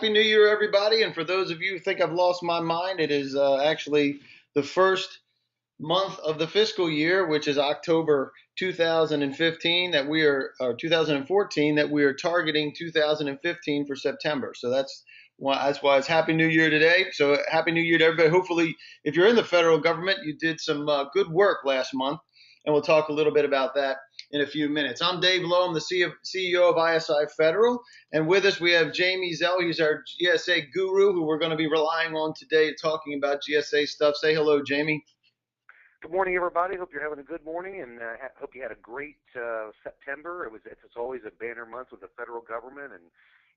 Happy New Year, everybody. And for those of you who think I've lost my mind, it is actually the first month of the fiscal year, which is October 2015, that we are, or 2014, that we are targeting 2015 for September. So that's why it's Happy New Year today. So Happy New Year to everybody. Hopefully, if you're in the federal government, you did some good work last month, and we'll talk a little bit about that in a few minutes. I'm Dave Lowe. I'm the CEO of isiFederal, and with us we have Jamie Zell. He's our GSA guru, who we're going to be relying on today talking about GSA stuff. Say hello, Jamie. Good morning, everybody. Hope you're having a good morning, and hope you had a great September. It's always a banner month with the federal government,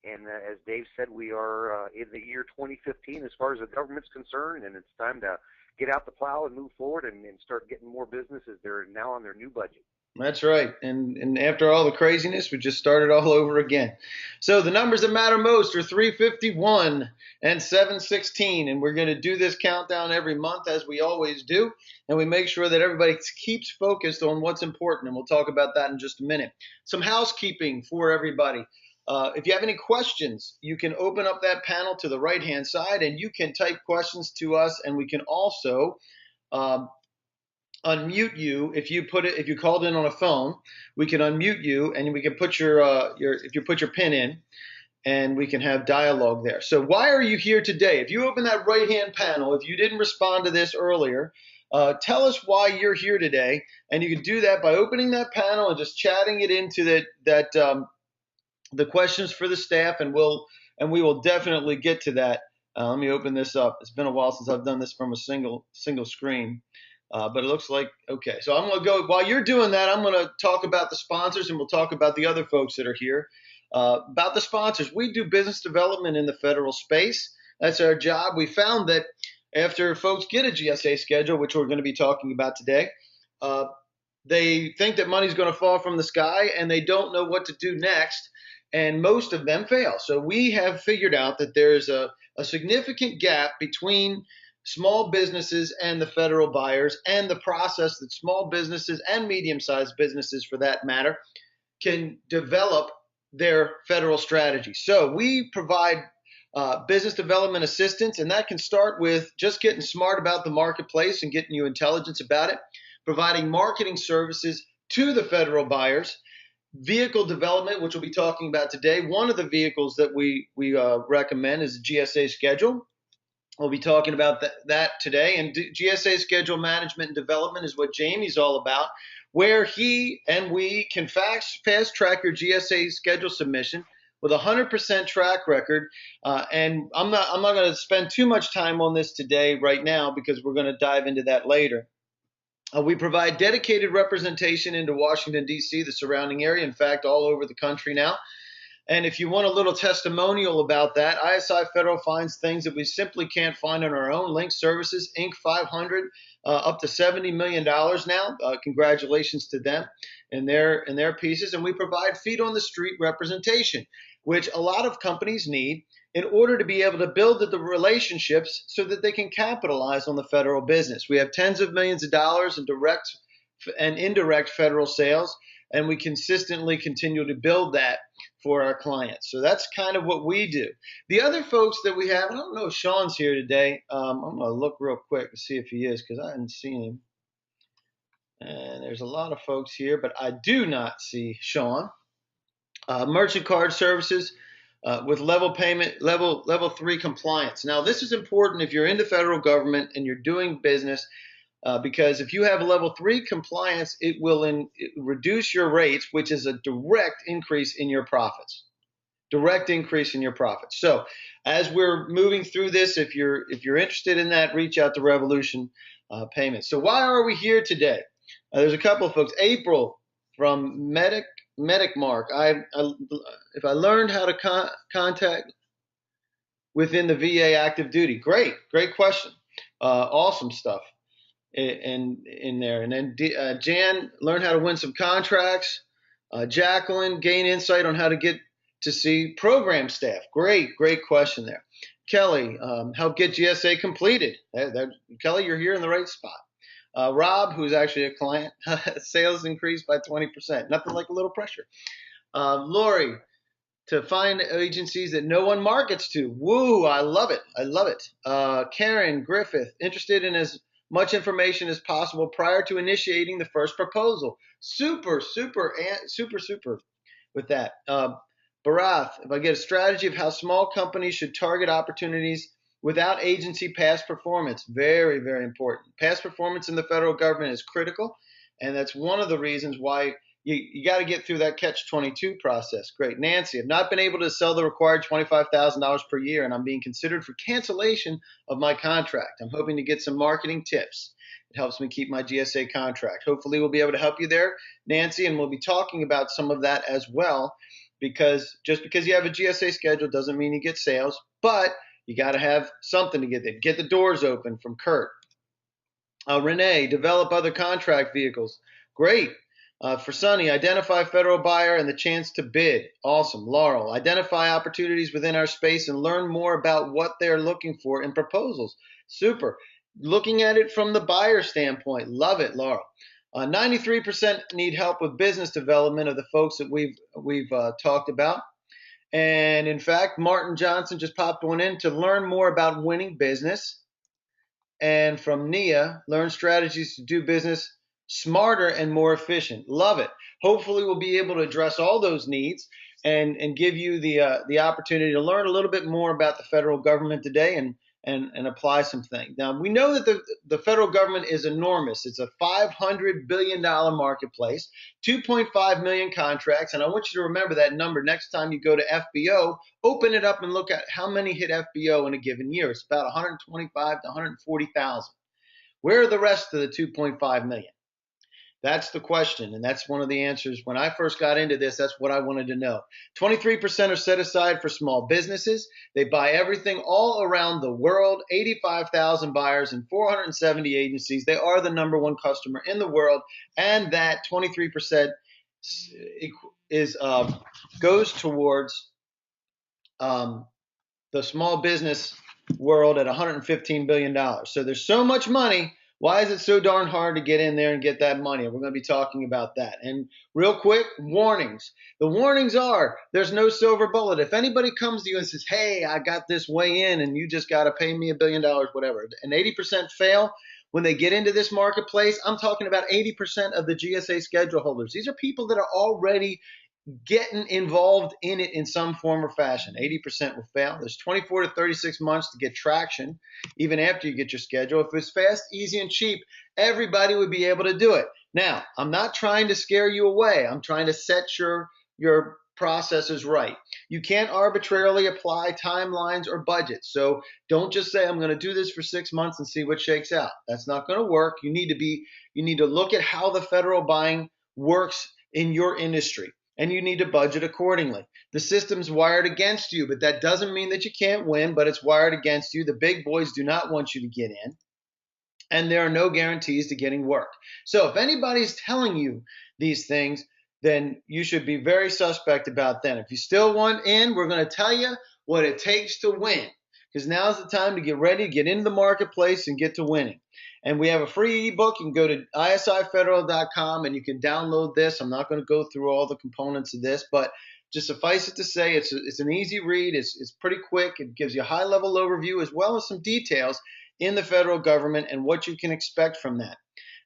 and as Dave said, we are in the year 2015 as far as the government's concerned, and it's time to get out the plow and move forward and start getting more businesses. They're now on their new budget. That's right. And after all the craziness, we just started all over again. So the numbers that matter most are 351 and 716. And we're going to do this countdown every month, as we always do. And we make sure that everybody keeps focused on what's important. And we'll talk about that in just a minute. Some housekeeping for everybody. If you have any questions, you can open up that panel to the right-hand side, and you can type questions to us. And we can also unmute you if you called in on a phone. We can unmute you, and we can put your if you put your pin in, and we can have dialogue there. So why are you here today? If you open that right hand panel, if you didn't respond to this earlier, tell us why you're here today, and you can do that by opening that panel and just chatting it into the questions for the staff, and we will definitely get to that. Let me open this up. It's been a while since I've done this from a single screen. But it looks like, okay, so I'm going to go, while you're doing that, I'm going to talk about the sponsors, and we'll talk about the other folks that are here. About the sponsors, we do business development in the federal space. That's our job. We found that after folks get a GSA schedule, which we're going to be talking about today, they think that money's going to fall from the sky, and they don't know what to do next, and most of them fail. So we have figured out that there's a significant gap between small businesses and the federal buyers, and the process that small businesses and medium-sized businesses, for that matter, can develop their federal strategy. So we provide business development assistance, and that can start with just getting smart about the marketplace and getting you intelligence about it, providing marketing services to the federal buyers, vehicle development, which we'll be talking about today. One of the vehicles that we recommend is a GSA schedule. We'll be talking about that today. And GSA schedule management and development is what Jamie's all about, where he and we can fast track your GSA schedule submission with a 100% track record. And I'm not going to spend too much time on this today right now, because we're going to dive into that later. We provide dedicated representation into Washington, D.C., the surrounding area, in fact, all over the country now. And if you want a little testimonial about that, isiFederal finds things that we simply can't find on our own. Link Services, Inc. 500, up to $70 million now. Congratulations to them and their pieces. And we provide feet on the street representation, which a lot of companies need in order to be able to build the relationships so that they can capitalize on the federal business. We have tens of millions of dollars in direct and indirect federal sales, and we consistently continue to build that for our clients. So that's kind of what we do. The other folks that we have, I don't know if Sean's here today. I'm going to look real quick to see if he is, because I haven't seen him. And there's a lot of folks here, but I do not see Sean. Merchant card services with level payment, level 3 compliance. Now, this is important if you're in the federal government and you're doing business, because if you have a level 3 compliance, it will reduce your rates, which is a direct increase in your profits. Direct increase in your profits. So as we're moving through this, if you're interested in that, reach out to Revolution Payments. So why are we here today? There's a couple of folks. April from Medicmark. If I learned how to contact within the VA active duty. Great question. Awesome stuff in there. And then Jan, learn how to win some contracts. Jacqueline, gain insight on how to get to see program staff. Great question there. Kelly, help get GSA completed. Kelly, you're here in the right spot. Rob, who's actually a client, sales increased by 20%. Nothing like a little pressure. Lori, to find agencies that no one markets to. Woo, I love it. I love it. Karen Griffith, interested in as much information as possible prior to initiating the first proposal. Super, super, super, super with that. Barath, if I get a strategy of how small companies should target opportunities without agency past performance. Very, very important. Past performance in the federal government is critical, and that's one of the reasons why you got to get through that catch-22 process. Great. Nancy, I've not been able to sell the required $25,000 per year, and I'm being considered for cancellation of my contract. I'm hoping to get some marketing tips. It helps me keep my GSA contract. Hopefully we'll be able to help you there, Nancy, and we'll be talking about some of that as well, because just because you have a GSA schedule doesn't mean you get sales, but you got to have something to get there. Get the doors open from Kurt. Renee, develop other contract vehicles. Great. For Sunny, identify federal buyer and the chance to bid. Awesome. Laurel, identify opportunities within our space and learn more about what they're looking for in proposals. Super. Looking at it from the buyer standpoint. Love it, Laurel. 93% need help with business development of the folks that we've talked about. And in fact, Martin Johnson just popped one in to learn more about winning business. And from Nia, learn strategies to do business smarter and more efficient. Love it. Hopefully we'll be able to address all those needs and give you the opportunity to learn a little bit more about the federal government today and apply some things. Now, we know that the federal government is enormous. It's a $500 billion marketplace, 2.5 million contracts. And I want you to remember that number next time you go to FBO. Open it up and look at how many hit FBO in a given year. It's about 125 to 140,000. Where are the rest of the 2.5 million? That's the question, and that's one of the answers. When I first got into this, that's what I wanted to know. 23% are set aside for small businesses. They buy everything all around the world, 85,000 buyers and 470 agencies. They are the number one customer in the world, and that 23% goes towards the small business world at $115 billion. So there's so much money. Why is it so darn hard to get in there and get that money? We're going to be talking about that. And real quick, warnings. The warnings are there's no silver bullet. If anybody comes to you and says, hey, I got this way in and you just got to pay me $1 billion, whatever, and 80% fail when they get into this marketplace, I'm talking about 80% of the GSA schedule holders. These are people that are already getting involved in it in some form or fashion. 80% will fail. There's 24 to 36 months to get traction, even after you get your schedule. If it's fast, easy, and cheap, everybody would be able to do it. Now, I'm not trying to scare you away. I'm trying to set your processes right. You can't arbitrarily apply timelines or budgets. So don't just say, I'm going to do this for 6 months and see what shakes out. That's not going to work. You need to look at how the federal buying works in your industry. And you need to budget accordingly. The system's wired against you, but that doesn't mean that you can't win, but it's wired against you. The big boys do not want you to get in, and there are no guarantees to getting work. So if anybody's telling you these things, then you should be very suspect about them. If you still want in, we're going to tell you what it takes to win, because now's the time to get ready, get into the marketplace, and get to winning. And we have a free ebook. You can go to isiFederal.com and you can download this. I'm not going to go through all the components of this, but just suffice it to say it's an easy read. It's pretty quick. It gives you a high-level overview as well as some details in the federal government and what you can expect from that.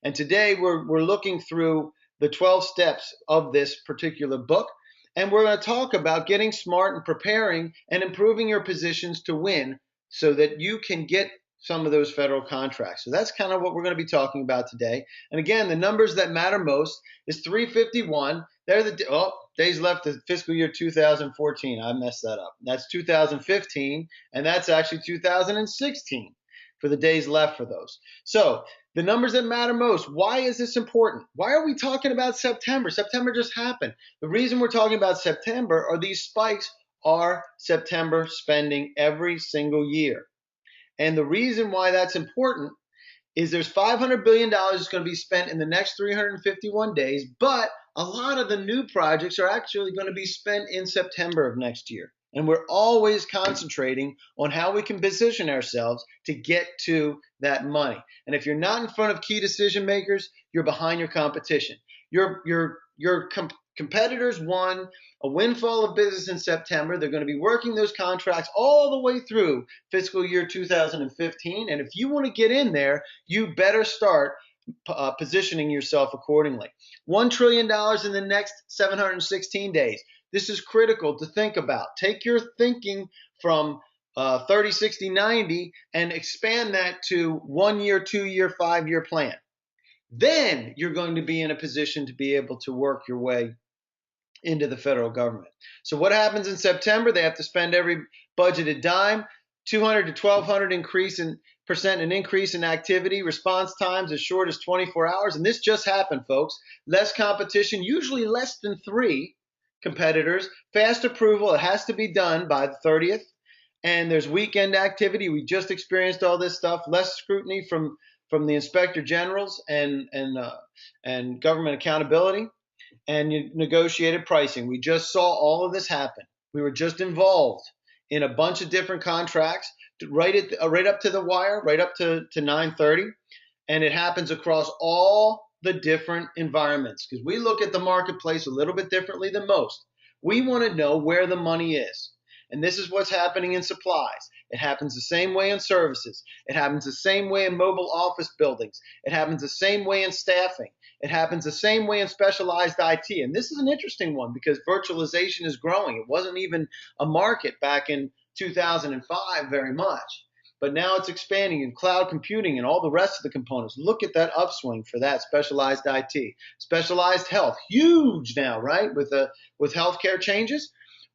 And today we're looking through the 12 steps of this particular book, and we're going to talk about getting smart and preparing and improving your positions to win so that you can get some of those federal contracts. So that's kind of what we're going to be talking about today. And again, the numbers that matter most is 351. They're the days left to fiscal year 2014. I messed that up. That's 2015, and that's actually 2016 for the days left for those. So the numbers that matter most. Why is this important? Why are we talking about September? September just happened. The reason we're talking about September are these spikes are September spending every single year. And the reason why that's important is there's $500 billion that's going to be spent in the next 351 days, but a lot of the new projects are actually going to be spent in September of next year. And we're always concentrating on how we can position ourselves to get to that money. And if you're not in front of key decision makers, you're behind your competition. Your Competitors won a windfall of business in September. They're going to be working those contracts all the way through fiscal year 2015. And if you want to get in there, you better start positioning yourself accordingly. $1 trillion in the next 716 days. This is critical to think about. Take your thinking from 30, 60, 90 and expand that to 1 year, 2 year, 5 year plan. Then you're going to be in a position to be able to work your way into the federal government. So what happens in September? They have to spend every budgeted dime, 200 to 1,200 increase in activity, response times as short as 24 hours. And this just happened, folks. Less competition, usually less than 3 competitors. Fast approval, it has to be done by the 30th. And there's weekend activity. We just experienced all this stuff. Less scrutiny from the inspector generals and government accountability. And negotiated pricing. We just saw all of this happen. We were just involved in a bunch of different contracts, right up to the wire, right up to 9:30, and it happens across all the different environments because we look at the marketplace a little bit differently than most. We want to know where the money is. And this is what's happening in supplies. It happens the same way in services. It happens the same way in mobile office buildings. It happens the same way in staffing. It happens the same way in specialized IT. And this is an interesting one because virtualization is growing. It wasn't even a market back in 2005 very much. But now it's expanding in cloud computing and all the rest of the components. Look at that upswing for that specialized IT. Specialized health, huge now, right? With healthcare changes.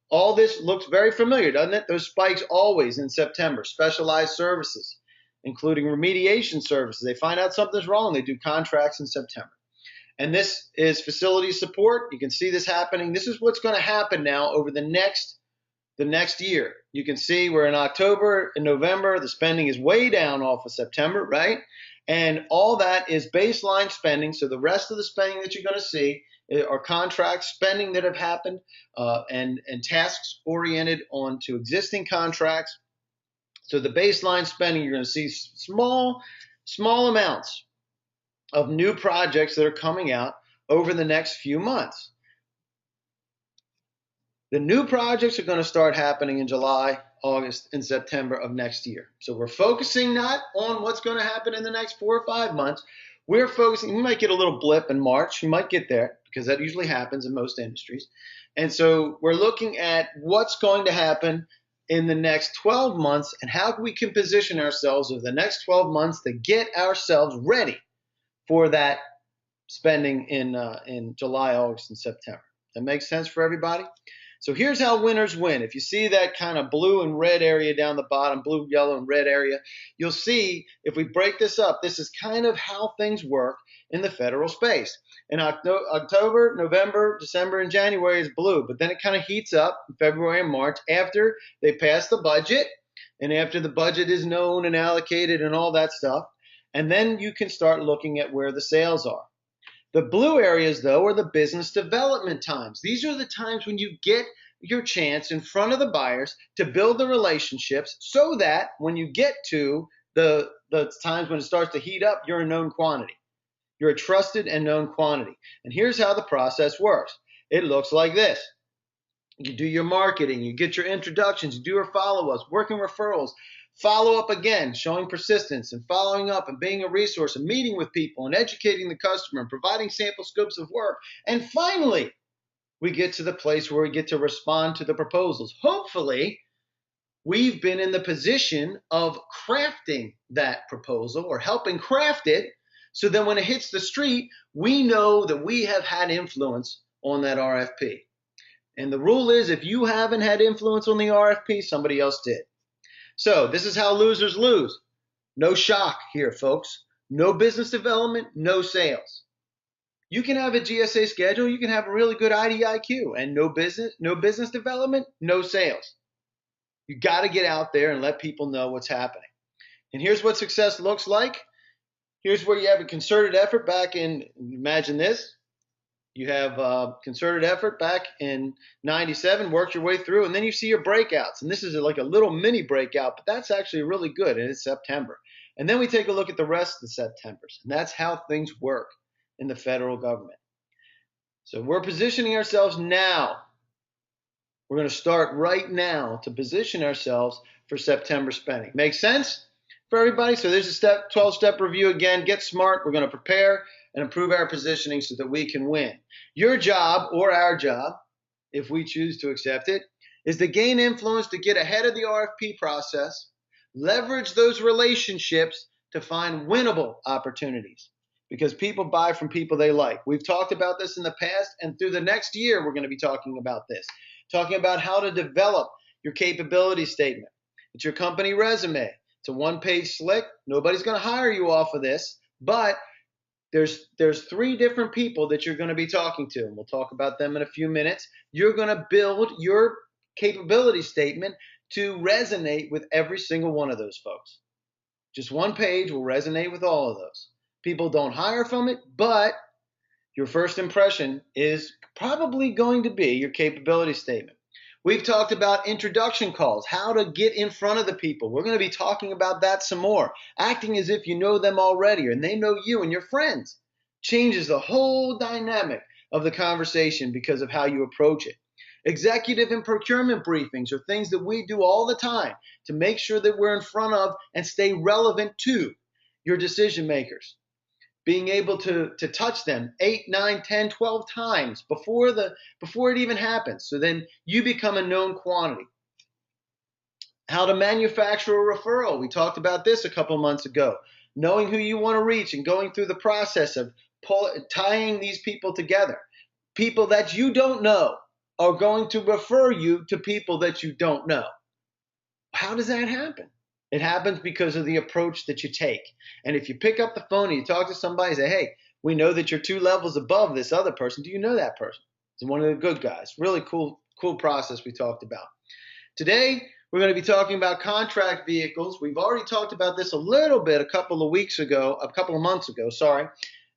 All this looks very familiar, doesn't it? Those spikes always in September. Specialized services, including remediation services. They find out something's wrong. They do contracts in September. And this is facility support. You can see this happening. This is what's going to happen now over the next year. You can see we're in October and November. The spending is way down off of September, right? And all that is baseline spending. So the rest of the spending that you're going to see are contracts, spending that have happened, and tasks oriented onto existing contracts. So the baseline spending, you're going to see small amounts of new projects that are coming out over the next few months. The new projects are going to start happening in July, August, and September of next year. So we're focusing not on what's going to happen in the next 4 or 5 months. We're focusing, we might get a little blip in March. You might get there because that usually happens in most industries. And so we're looking at what's going to happen in the next 12 months and how we can position ourselves over the next 12 months to get ourselves ready for that spending in July, August, and September. That makes sense for everybody? So here's how winners win. If you see that kind of blue and red area down the bottom, blue, yellow, and red area, you'll see if we break this up, this is kind of how things work in the federal space. In October, November, December, and January is blue, but then it kind of heats up in February and March after they pass the budget and after the budget is known and allocated and all that stuff. And then you can start looking at where the sales are. The blue areas, though, are the business development times. These are the times when you get your chance in front of the buyers to build the relationships so that when you get to the times when it starts to heat up, you're a known quantity. You're a trusted and known quantity. And here's how the process works. It looks like this. You do your marketing, you get your introductions, you do your follow-ups, working referrals, follow up again, showing persistence and following up and being a resource and meeting with people and educating the customer and providing sample scopes of work. And finally, we get to the place where we get to respond to the proposals. Hopefully, we've been in the position of crafting that proposal or helping craft it so that when it hits the street, we know that we have had influence on that RFP. And the rule is if you haven't had influence on the RFP, somebody else did. So this is how losers lose. No shock here, folks. No business development, no sales. You can have a GSA schedule, you can have a really good IDIQ, and no business development, no sales. You got to get out there and let people know what's happening. And here's what success looks like. Here's where you have a concerted effort back in, imagine this. You have concerted effort back in 97, worked your way through, and then you see your breakouts. And this is like a little mini breakout, but that's actually really good, and it's September. And then we take a look at the rest of the Septembers, and that's how things work in the federal government. So we're positioning ourselves now. We're going to start right now to position ourselves for September spending. Make sense for everybody? So there's a 12-step review again. Get smart. We're going to prepare and improve our positioning so that we can win. Your job, or our job, if we choose to accept it, is to gain influence to get ahead of the RFP process, leverage those relationships to find winnable opportunities, because people buy from people they like. We've talked about this in the past, and through the next year, we're going to be talking about this, talking about how to develop your capability statement. It's your company resume. It's a one-page slick. Nobody's going to hire you off of this, but there's 3 different people that you're going to be talking to, and we'll talk about them in a few minutes. You're going to build your capability statement to resonate with every single one of those folks. Just one page will resonate with all of those. People don't hire from it, but your first impression is probably going to be your capability statement. We've talked about introduction calls, how to get in front of the people. We're going to be talking about that some more. Acting as if you know them already and they know you and your friends changes the whole dynamic of the conversation because of how you approach it. Executive and procurement briefings are things that we do all the time to make sure that we're in front of and stay relevant to your decision makers. Being able to touch them 8, 9, 10, 12 times before it even happens. So then you become a known quantity. How to manufacture a referral. We talked about this a couple months ago. Knowing who you want to reach and going through the process of tying these people together. People that you don't know are going to refer you to people that you don't know. How does that happen? It happens because of the approach that you take. And if you pick up the phone and you talk to somebody and say, hey, we know that you're 2 levels above this other person. Do you know that person? It's one of the good guys. Really cool process we talked about. Today, we're going to be talking about contract vehicles. We've already talked about this a little bit a couple of months ago, sorry.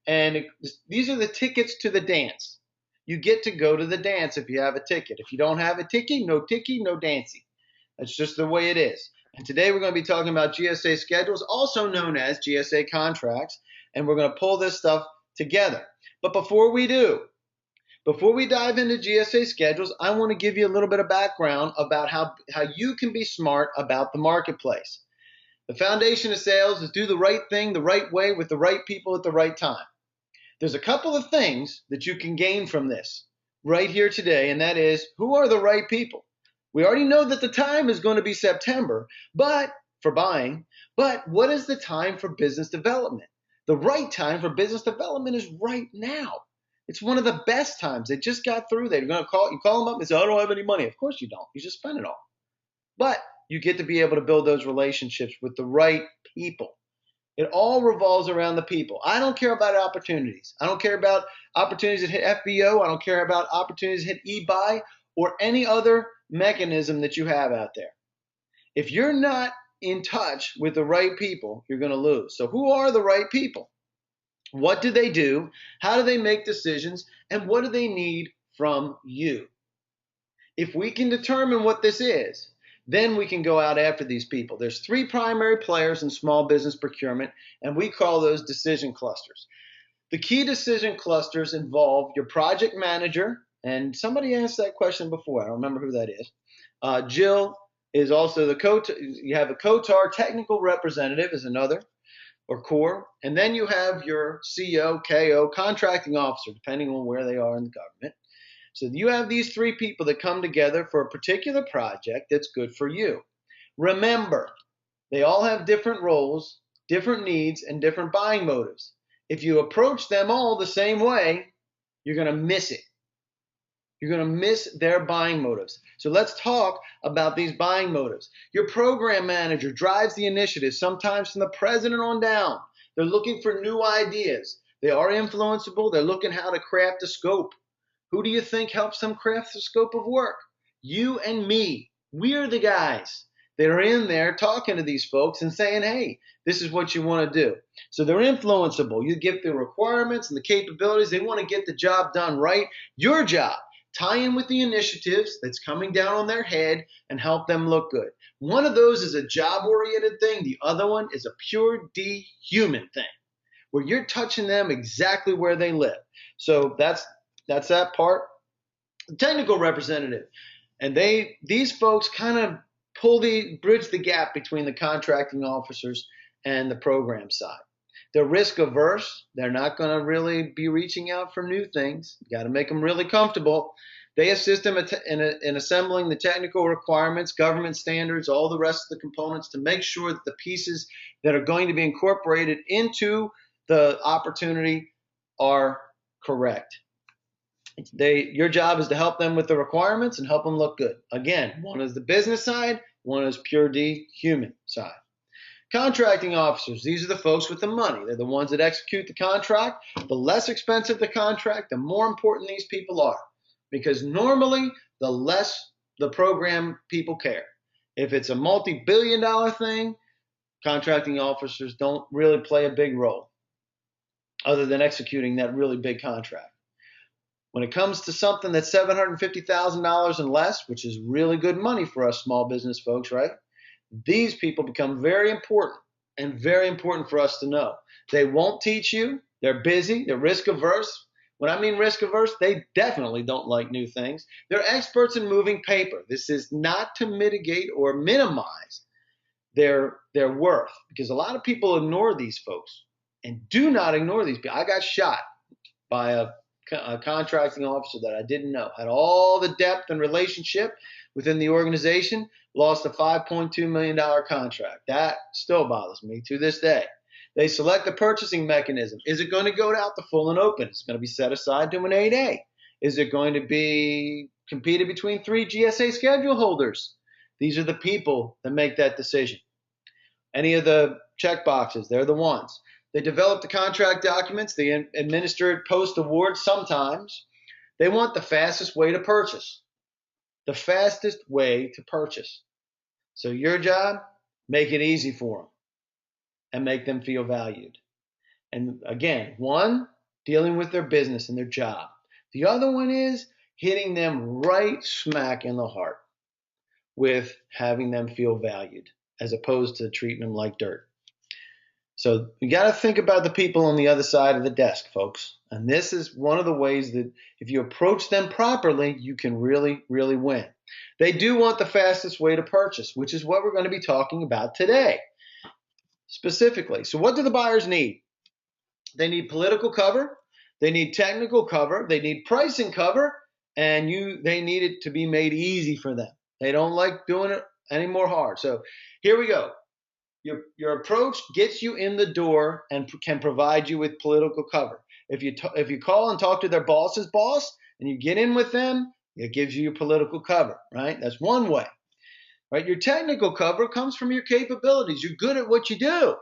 And these are the tickets to the dance. You get to go to the dance if you have a ticket. If you don't have a ticket, no dancing. That's just the way it is. And today we're going to be talking about GSA schedules, also known as GSA contracts, and we're going to pull this stuff together. But before we dive into GSA schedules, I want to give you a little bit of background about how you can be smart about the marketplace. The foundation of sales is do the right thing the right way with the right people at the right time. There's a couple of things that you can gain from this right here today, and that is, who are the right people? We already know that the time is going to be September, but for buying, but what is the time for business development? The right time for business development is right now. It's one of the best times. They just got through there. You call them up and say, I don't have any money. Of course you don't. You just spend it all. But you get to be able to build those relationships with the right people. It all revolves around the people. I don't care about opportunities. I don't care about opportunities that hit FBO. I don't care about opportunities that hit eBuy or any other mechanism that you have out there. If you're not in touch with the right people, you're going to lose. So who are the right people? What do they do? How do they make decisions? And what do they need from you? If we can determine what this is, then we can go out after these people. There's 3 primary players in small business procurement, and we call those decision clusters. The key decision clusters involve your project manager, and somebody asked that question before. I don't remember who that is. Jill is also you have a COTAR technical representative is another, or core, and then you have your CO, KO, contracting officer, depending on where they are in the government. So you have these 3 people that come together for a particular project that's good for you. Remember, they all have different roles, different needs, and different buying motives. If you approach them all the same way, you're going to miss it. You're going to miss their buying motives. So let's talk about these buying motives. Your program manager drives the initiative, sometimes from the president on down. They're looking for new ideas. They are influenceable. They're looking how to craft a scope. Who do you think helps them craft the scope of work? You and me. We're the guys that are in there talking to these folks and saying, hey, this is what you want to do. So they're influenceable. You give the requirements and the capabilities. They want to get the job done right. Your job, tie in with the initiatives that's coming down on their head and help them look good. One of those is a job-oriented thing. The other one is a pure D human thing, where you're touching them exactly where they live. So that's That's that part. The technical representative. And these folks kind of bridge the gap between the contracting officers and the program side. They're risk averse. They're not going to really be reaching out for new things. You got to make them really comfortable. They assist them in assembling the technical requirements, government standards, all the rest of the components to make sure that the pieces that are going to be incorporated into the opportunity are correct. Your job is to help them with the requirements and help them look good. Again, one is the business side, one is pure D, human side. Contracting officers, these are the folks with the money. They're the ones that execute the contract. The less expensive the contract, the more important these people are. Because normally, the less the program people care. If it's a multi-billion-dollar thing, contracting officers don't really play a big role other than executing that really big contract. When it comes to something that's $750,000 and less, which is really good money for us small business folks, right? These people become very important and very important for us to know. They won't teach you. They're busy. They're risk averse. When I mean risk averse, they definitely don't like new things. They're experts in moving paper. This is not to mitigate or minimize their worth, because a lot of people ignore these folks, and do not ignore these people. I got shot by a contracting officer that I didn't know, had all the depth and relationship within the organization, lost a $5.2 million contract. That still bothers me to this day. They select the purchasing mechanism. Is it going to go out to full and open? It's going to be set aside to an 8A. Is it going to be competed between 3 GSA schedule holders? These are the people that make that decision. Any of the check boxes, they're the ones. They develop the contract documents. They administer it post-award sometimes. They want the fastest way to purchase. The fastest way to purchase. So your job, make it easy for them and make them feel valued. And again, one, dealing with their business and their job. The other one is hitting them right smack in the heart with having them feel valued as opposed to treating them like dirt. So you got to think about the people on the other side of the desk, folks. And this is one of the ways that if you approach them properly, you can really, really win. They do want the fastest way to purchase, which is what we're going to be talking about today, specifically. So what do the buyers need? They need political cover. They need technical cover. They need pricing cover. And they need it to be made easy for them. They don't like doing it any more hard. So here we go. Your approach gets you in the door and can provide you with political cover. If you call and talk to their boss's boss and you get in with them, it gives you your political cover, right? That's one way, right? Your technical cover comes from your capabilities. You're good at what you do.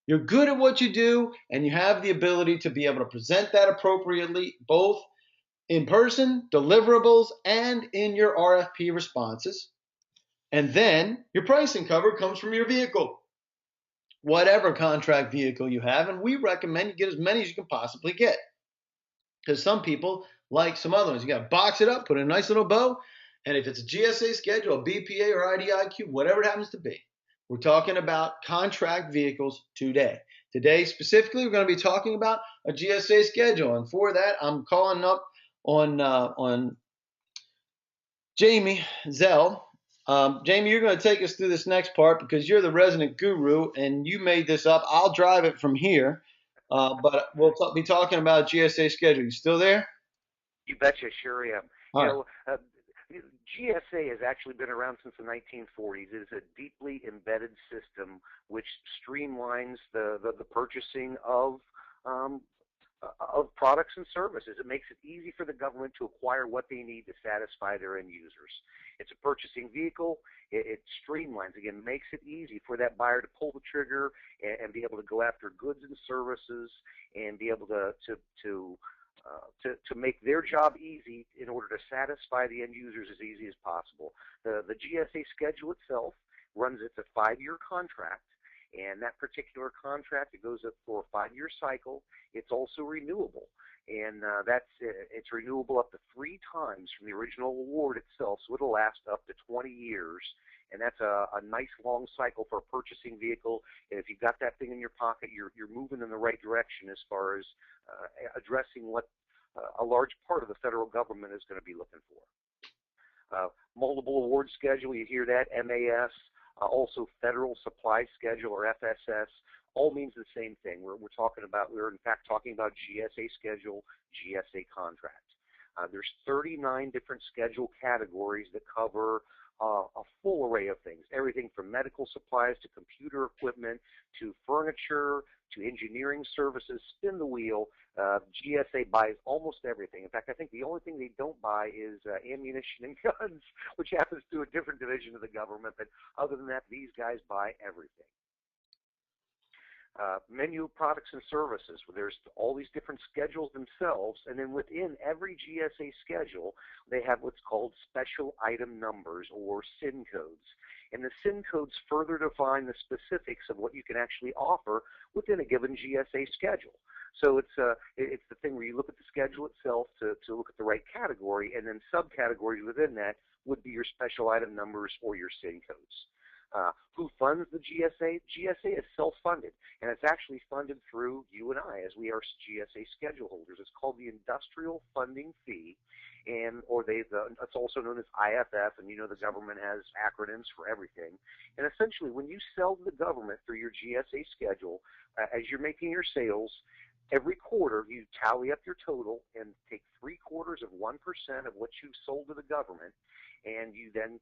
You're good at what you do, and you have the ability to be able to present that appropriately, both in person, deliverables, and in your RFP responses. And then your pricing cover comes from your vehicle, whatever contract vehicle you have. And we recommend you get as many as you can possibly get, because some people like some other ones. You got to box it up, put a nice little bow. And if it's a GSA schedule, a BPA or IDIQ, whatever it happens to be, we're talking about contract vehicles today. Today, specifically, we're going to be talking about a GSA schedule. And for that, I'm calling up on Jamie Zell. Jamie, you're going to take us through this next part because you're the resident guru and you made this up. I'll drive it from here, but we'll be talking about GSA schedule. You still there? You betcha, sure am. All right. GSA has actually been around since the 1940s. It is a deeply embedded system which streamlines the purchasing of products and services. It makes it easy for the government to acquire what they need to satisfy their end users. It's a purchasing vehicle. It streamlines, again, makes it easy for that buyer to pull the trigger and be able to go after goods and services and be able to make their job easy in order to satisfy the end users as easy as possible. The GSA schedule itself runs, it's a 5-year contract. And that particular contract, it goes up for a 5-year cycle. It's also renewable, and it's renewable up to 3 times from the original award itself. So it'll last up to 20 years, and that's a nice long cycle for a purchasing vehicle. And if you've got that thing in your pocket, you're moving in the right direction as far as addressing what a large part of the federal government is going to be looking for. Multiple award schedule, you hear that, MAS, also federal supply schedule or FSS, all means the same thing. We're in fact talking about GSA schedule, GSA contract. There's 39 different schedule categories that cover a full array of things, everything from medical supplies to computer equipment to furniture to engineering services. Spin the wheel. GSA buys almost everything. In fact, I think the only thing they don't buy is ammunition and guns, which happens to a different division of the government. But other than that, these guys buy everything. Menu of products and services. There's all these different schedules themselves, and then within every GSA schedule, they have what's called special item numbers or SIN codes. And the SIN codes further define the specifics of what you can actually offer within a given GSA schedule. So it's the thing where you look at the schedule itself to look at the right category, and then subcategories within that would be your special item numbers or your SIN codes. Who funds the GSA? GSA is self-funded, and it's actually funded through you and I, as we are GSA schedule holders. It's called the Industrial Funding Fee, it's also known as IFF, and you know the government has acronyms for everything. And essentially, when you sell to the government through your GSA schedule, as you're making your sales, every quarter you tally up your total and take 3/4 of 1% of what you've sold to the government, and you then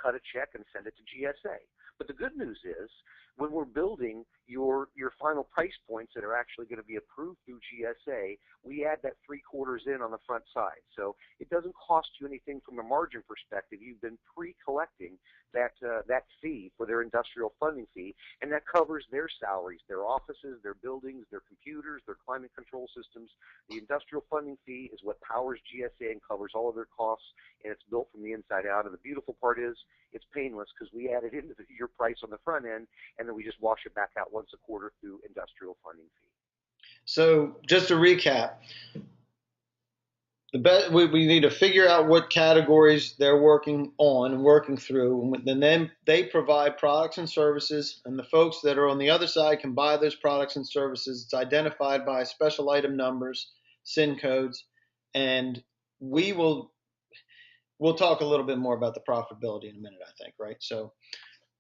cut a check and send it to GSA. But the good news is, when we're building your final price points that are actually going to be approved through GSA, we add that 3/4 in on the front side. So it doesn't cost you anything from a margin perspective. You've been pre-collecting that fee for their industrial funding fee, and that covers their salaries, their offices, their buildings, their computers, their climate control systems. The industrial funding fee is what powers GSA and covers all of their costs, and it's built from the inside out. And the beautiful part is it's painless because we add it into your price on the front end, and then we just wash it back out once a quarter through industrial funding fee. So just to recap, we need to figure out what categories they're working on and working through, and then they provide products and services, and the folks that are on the other side can buy those products and services. It's identified by special item numbers, SIN codes, and we'll talk a little bit more about the profitability in a minute, I think, right? So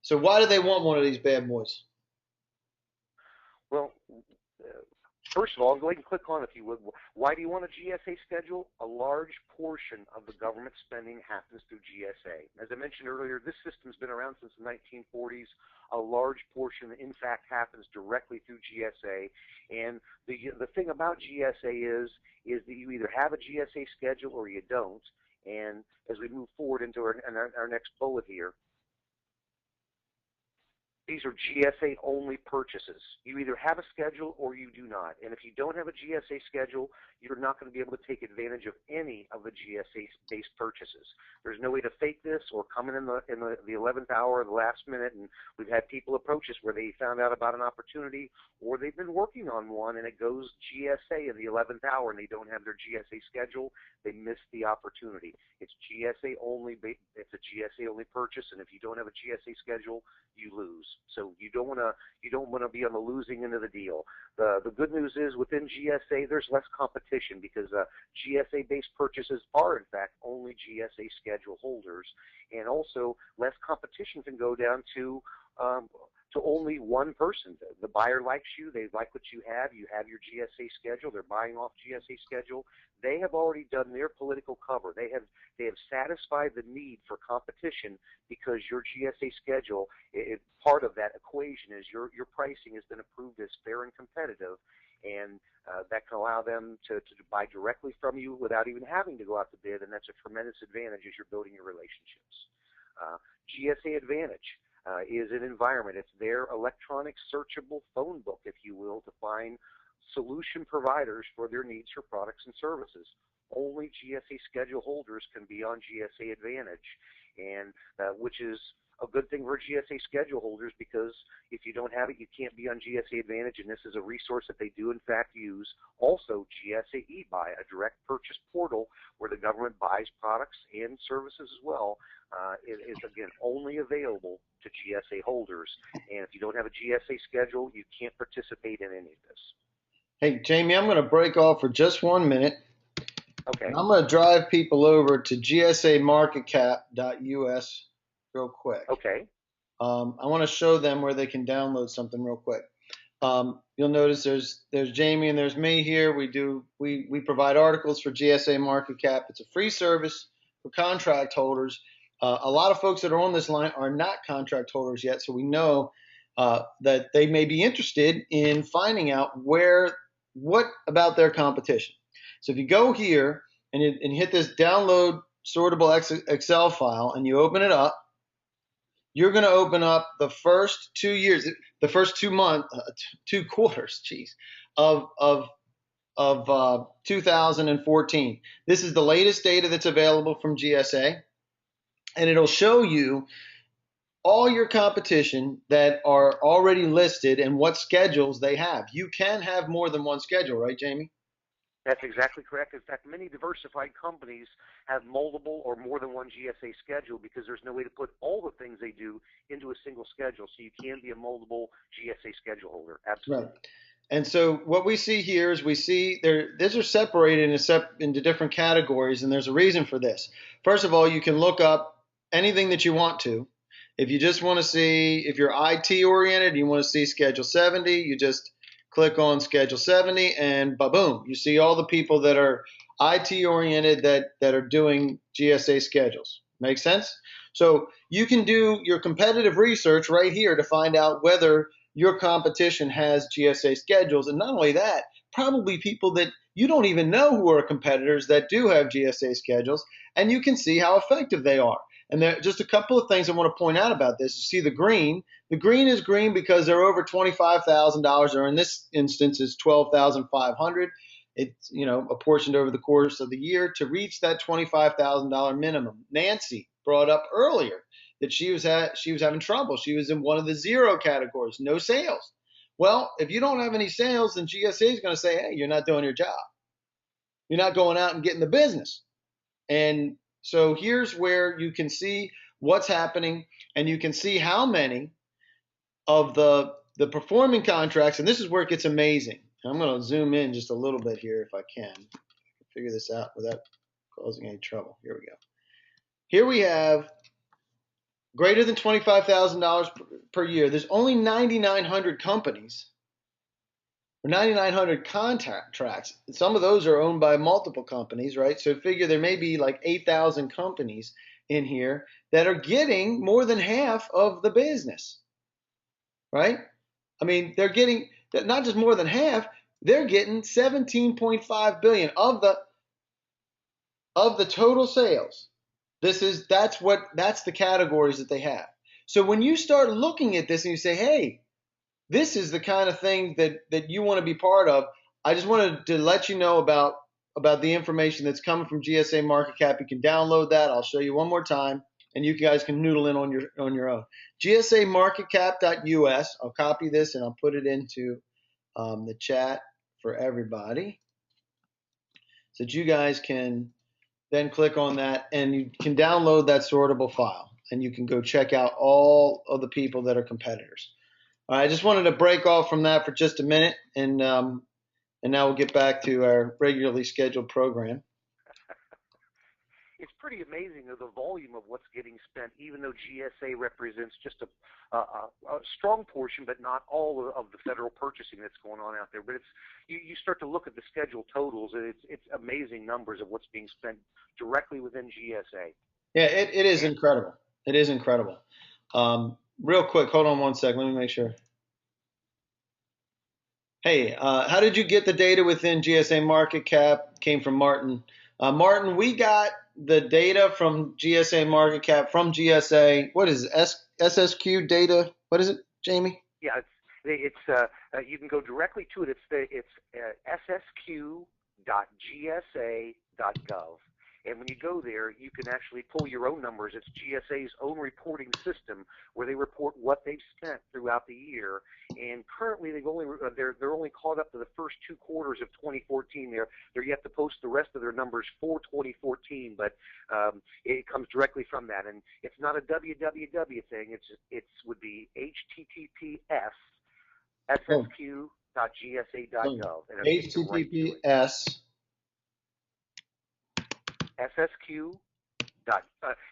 why do they want one of these bad boys? Well, first of all, go ahead and click on, if you would. Why do you want a GSA schedule? A large portion of the government spending happens through GSA. As I mentioned earlier, this system's been around since the 1940s. A large portion, in fact, happens directly through GSA. And the thing about GSA is that you either have a GSA schedule or you don't. And as we move forward into our next bullet here, these are GSA-only purchases. You either have a schedule or you do not. And if you don't have a GSA schedule, you're not going to be able to take advantage of any of the GSA-based purchases. There's no way to fake this or come in the 11th hour or the last minute, and we've had people approach us where they found out about an opportunity or they've been working on one and it goes GSA in the 11th hour and they don't have their GSA schedule. They missed the opportunity. It's GSA-only. It's a GSA-only purchase, and if you don't have a GSA schedule, you lose. So you don't want to be on the losing end of the deal. The good news is within GSA there's less competition because GSA-based purchases are in fact only GSA schedule holders, and also less competition can go down to only one person. The buyer likes you, they like what you have your GSA schedule, they're buying off GSA schedule. They have already done their political cover. They have satisfied the need for competition because your GSA schedule, part of that equation is your pricing has been approved as fair and competitive, and that can allow them to buy directly from you without even having to go out to bid, and that's a tremendous advantage as you're building your relationships. GSA Advantage is an environment. It's their electronic searchable phone book, if you will, to find solution providers for their needs for products and services. Only GSA schedule holders can be on GSA Advantage, and which is a good thing for GSA schedule holders, because if you don't have it, you can't be on GSA Advantage, and this is a resource that they do in fact use. Also, GSA eBuy, a direct purchase portal where the government buys products and services as well, is again only available to GSA holders. And if you don't have a GSA schedule, you can't participate in any of this. Hey, Jamie, I'm going to break off for just 1 minute. Okay. I'm going to drive people over to gsamarketcap.us real quick. Okay. I want to show them where they can download something real quick. You'll notice there's Jamie and there's me here. We provide articles for GSA Market Cap. It's a free service for contract holders. A lot of folks that are on this line are not contract holders yet, so we know that they may be interested in finding out what about their competition. So if you go here and hit this download sortable Excel file and you open it up, you're going to open up the first 2 years, the first 2 months, 2 quarters, geez, of 2014. This is the latest data that's available from GSA, and it'll show you all your competition that are already listed and what schedules they have. You can have more than one schedule, right, Jamie? That's exactly correct. In fact, many diversified companies have multiple or more than one GSA schedule because there's no way to put all the things they do into a single schedule. So you can be a multiple GSA schedule holder. Absolutely. Right. And so what we see here is we see these are separated into different categories, and there's a reason for this. First of all, you can look up anything that you want to. If you just want to see, if you're IT oriented, you want to see Schedule 70, you just click on Schedule 70, and boom, you see all the people that are IT oriented that are doing GSA schedules. Make sense? So you can do your competitive research right here to find out whether your competition has GSA schedules. And not only that, probably people that you don't even know who are competitors that do have GSA schedules, and you can see how effective they are. And there just a couple of things I want to point out about this. You see the green. The green is green because they're over $25,000, or in this instance is $12,500. It's apportioned over the course of the year to reach that $25,000 minimum. Nancy brought up earlier that she was having trouble. She was in one of the zero categories, no sales. Well, if you don't have any sales, then GSA is going to say, hey, you're not doing your job. You're not going out and getting the business. And so here's where you can see what's happening, and you can see how many of the performing contracts, and this is where it gets amazing. I'm going to zoom in just a little bit here if I can figure this out without causing any trouble. Here we go. Here we have greater than $25,000 per year. There's only 9,900 companies or 9,900 contracts. Some of those are owned by multiple companies, right? So figure there may be like 8,000 companies in here that are getting more than half of the business, right? I mean, they're getting not just more than half, they're getting 17.5 billion of the total sales. That's the categories that they have. So when you start looking at this and you say, hey, this is the kind of thing that you want to be part of, I just wanted to let you know about the information that's coming from GSA Market Cap. You can download that. I'll show you one more time, and you guys can noodle in on your own. GSAMarketCap.us. I'll copy this and I'll put it into the chat for everybody so that you guys can then click on that and you can download that sortable file and you can go check out all of the people that are competitors. All right, I just wanted to break off from that for just a minute, and now we'll get back to our regularly scheduled program. It's pretty amazing the volume of what's getting spent, even though GSA represents just a strong portion, but not all of the federal purchasing that's going on out there. But you start to look at the schedule totals, and it's amazing numbers of what's being spent directly within GSA. Yeah, it is incredible. It is incredible. Real quick, hold on one sec. Let me make sure. Hey, how did you get the data within GSA Market Cap? Came from Martin. Martin, we got the data from GSA Market Cap from GSA. What is it? SSQ data? What is it, Jamie? Yeah, it's you can go directly to it. It's ssq.gsa.gov. And when you go there, you can actually pull your own numbers. It's GSA's own reporting system where they report what they've spent throughout the year. And currently, they're only caught up to the first 2 quarters of 2014. They're yet to post the rest of their numbers for 2014, but it comes directly from that. And it's not a www thing. It would be https ssq.gsa.gov. HTTPS. SSQ dot,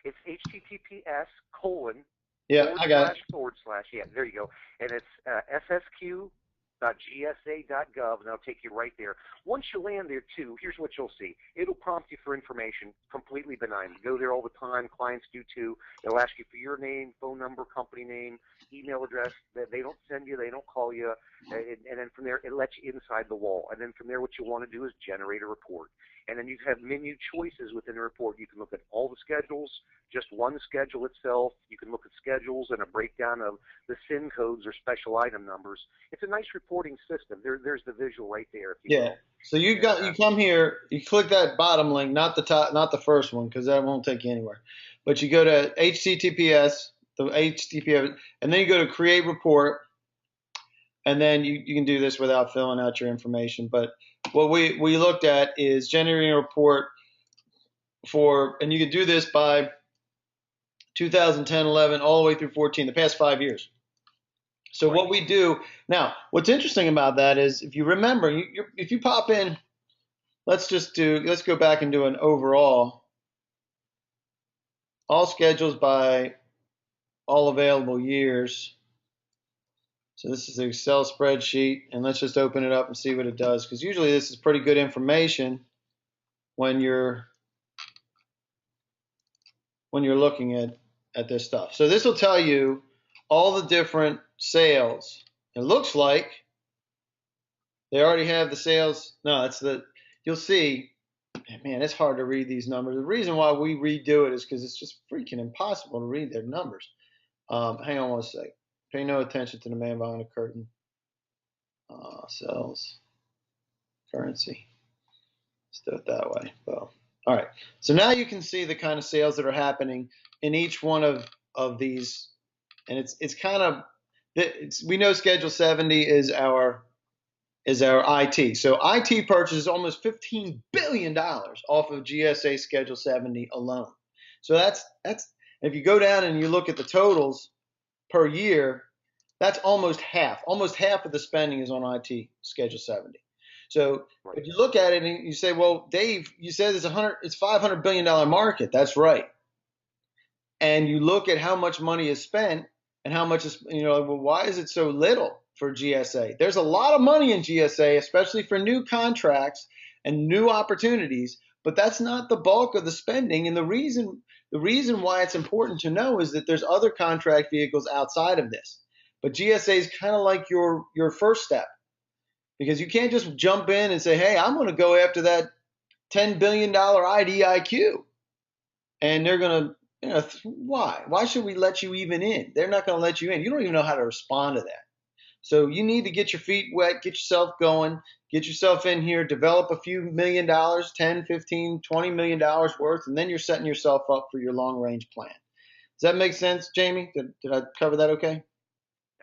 it's HTTPS colon Yeah, I got it. forward slash, yeah, there you go. And it's ssq.gsa.gov, and that'll take you right there. Once you land there, too, here's what you'll see. It'll prompt you for information, completely benign. You go there all the time. Clients do, too. It'll ask you for your name, phone number, company name, email address. They don't send you. They don't call you. And then from there, it lets you inside the wall. And then from there, what you want to do is generate a report. And then you have menu choices within the report. You can look at all the schedules, just one schedule itself. You can look at schedules and a breakdown of the SIN codes or special item numbers. It's a nice reporting system. There's the visual right there. If you Yeah. will. So you come here, you click that bottom link, not the top, not the first one, because that won't take you anywhere. But you go to HTTPS, and then you go to create report, and then you can do this without filling out your information. But what we looked at is generating a report and you can do this by 2010, 11, all the way through 14, the past 5 years. So what we do now, what's interesting about that is if you remember, if you pop in, let's go back and do an overall, all schedules by all available years. So this is an Excel spreadsheet, and let's just open it up and see what it does, because usually this is pretty good information when you're looking at this stuff. So this will tell you all the different sales. It looks like they already have the sales. No, you'll see, man, it's hard to read these numbers. The reason why we redo it is because it's just freaking impossible to read their numbers. Hang on one sec. Pay no attention to the man behind the curtain. Sales, currency. Let's do it that way. Boom. All right. So now you can see the kind of sales that are happening in each one of these, and it's kind of we know Schedule 70 is our IT. So IT purchases almost $15 billion off of GSA Schedule 70 alone. So that's if you go down and you look at the totals per year, that's almost half. Almost half of the spending is on IT Schedule 70. So if you look at it and you say, well, Dave, you said it's $500 billion market. That's right. And you look at how much money is spent and how much is, well, why is it so little for GSA? There's a lot of money in GSA, especially for new contracts and new opportunities, but that's not the bulk of the spending. And the reason why it's important to know is that there's other contract vehicles outside of this. But GSA is kind of like your first step, because you can't just jump in and say, hey, I'm going to go after that $10 billion IDIQ. And they're going to, why? Why should we let you even in? They're not going to let you in. You don't even know how to respond to that. So you need to get your feet wet, get yourself going, get yourself in here, develop a few $1 million, 10, 15, $20 million worth, and then you're setting yourself up for your long-range plan. Does that make sense, Jamie? Did I cover that okay?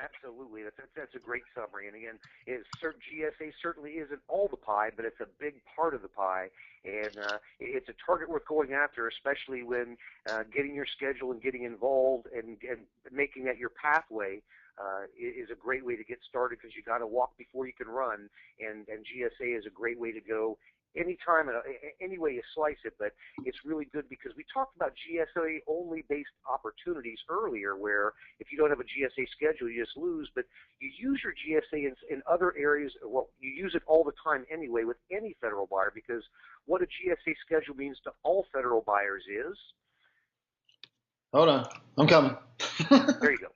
Absolutely. That's a great summary. And again, GSA certainly isn't all the pie, but it's a big part of the pie. And it's a target worth going after, especially when getting your schedule and getting involved and making that your pathway is a great way to get started, because you got to walk before you can run. And GSA is a great way to go. Anytime, any way you slice it, but it's really good because we talked about GSA only based opportunities earlier, where if you don't have a GSA schedule, you just lose, but you use your GSA in other areas. Well, you use it all the time anyway with any federal buyer, because what a GSA schedule means to all federal buyers is, hold on, I'm coming. there you go,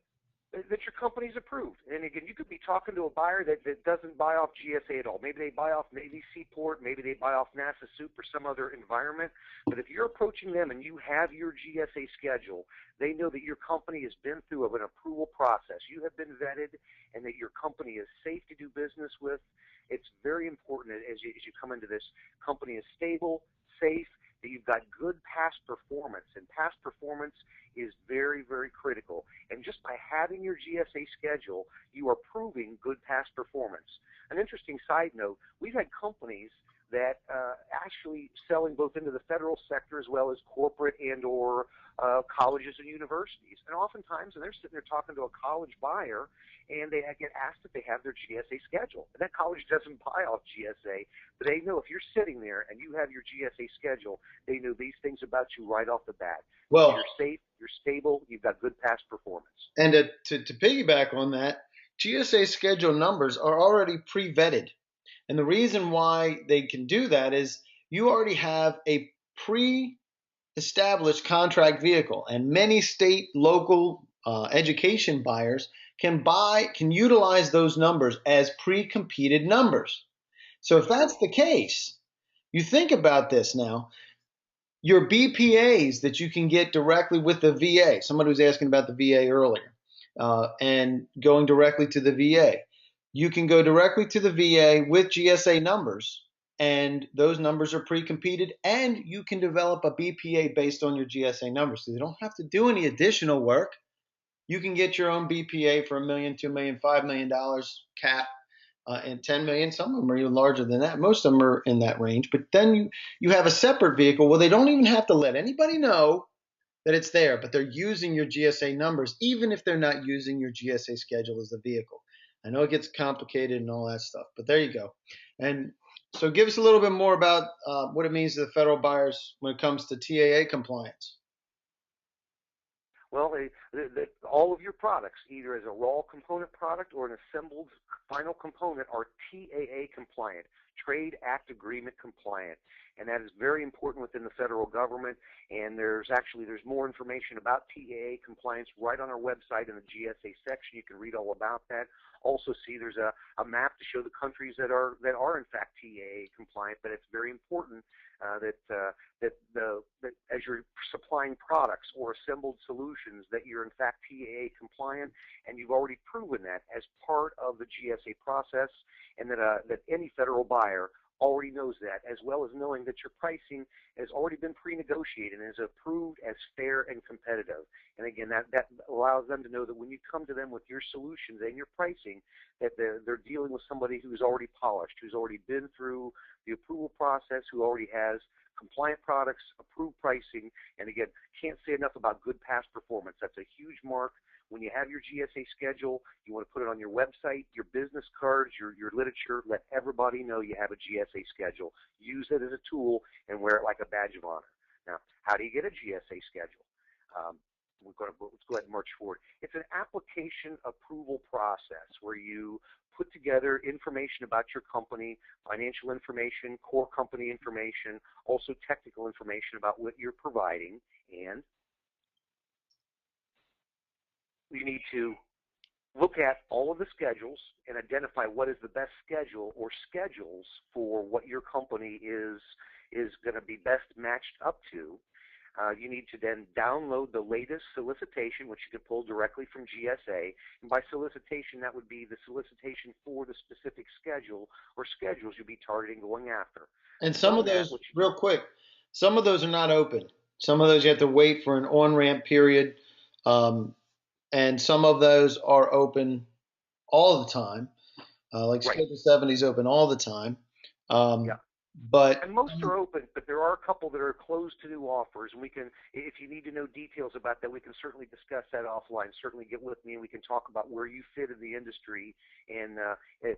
that your company's approved. And again, you could be talking to a buyer that doesn't buy off GSA at all. Maybe they buy off Navy Seaport, maybe they buy off NASA Soup or some other environment. But if you're approaching them and you have your GSA schedule, they know that your company has been through an approval process. You have been vetted, and that your company is safe to do business with. It's very important as you come into this. Company is stable, safe, that you've got good past performance, and past performance is very, very critical. And just by having your GSA schedule, you are proving good past performance. An interesting side note, we've had companies that actually selling both into the federal sector as well as corporate and or colleges and universities. And oftentimes, and they're sitting there talking to a college buyer, and they get asked if they have their GSA schedule. And that college doesn't buy off GSA, but they know if you're sitting there and you have your GSA schedule, they know these things about you right off the bat. Well, you're safe, you're stable, you've got good past performance. and to piggyback on that, GSA schedule numbers are already pre-vetted. And the reason why they can do that is you already have a pre-established contract vehicle, and many state, local education buyers can utilize those numbers as pre-competed numbers. So if that's the case, you think about this now. Your BPAs that you can get directly with the VA. Somebody was asking about the VA earlier, and going directly to the VA. You can go directly to the VA with GSA numbers, and those numbers are pre-competed, and you can develop a BPA based on your GSA numbers. So you don't have to do any additional work. You can get your own BPA for $1 million, $2 million, $5 million cap, and 10 million. Some of them are even larger than that. Most of them are in that range. But then you have a separate vehicle where they don't even have to let anybody know that it's there, but they're using your GSA numbers, even if they're not using your GSA schedule as the vehicle. I know it gets complicated and all that stuff, but there you go. And so give us a little bit more about what it means to the federal buyers when it comes to TAA compliance. Well, all of your products, either as a raw component product or an assembled final component, are TAA compliant, Trade Act Agreement compliant, and that is very important within the federal government. And there's more information about TAA compliance right on our website in the GSA section. You can read all about that. Also, see there's a map to show the countries that are in fact TAA compliant. But it's very important that as you're supplying products or assembled solutions, that you're in fact TAA compliant, and you've already proven that as part of the GSA process, and that any federal buyer already knows that, as well as knowing that your pricing has already been pre-negotiated and is approved as fair and competitive. And again, that allows them to know that when you come to them with your solutions and your pricing, that they're dealing with somebody who's already polished, who's already been through the approval process, who already has compliant products, approved pricing. And again, can't say enough about good past performance. That's a huge mark. When you have your GSA schedule, you want to put it on your website, your business cards, your literature. Let everybody know you have a GSA schedule. Use it as a tool and wear it like a badge of honor. Now, how do you get a GSA schedule? Let's go ahead and march forward. It's an application approval process where you put together information about your company, financial information, core company information, also technical information about what you're providing, and you need to look at all of the schedules and identify what is the best schedule or schedules for what your company is going to be best matched up to. You need to then download the latest solicitation, which you can pull directly from GSA. And by solicitation, that would be the solicitation for the specific schedule or schedules you'll be targeting going after. And some of those, real quick, some of those are not open. Some of those you have to wait for an on-ramp period. And some of those are open all the time. Like Schedule 70 is open all the time. Yeah. And most are open, but there are a couple that are closed to new offers. And we can, if you need to know details about that, we can certainly discuss that offline. Certainly get with me and we can talk about where you fit in the industry and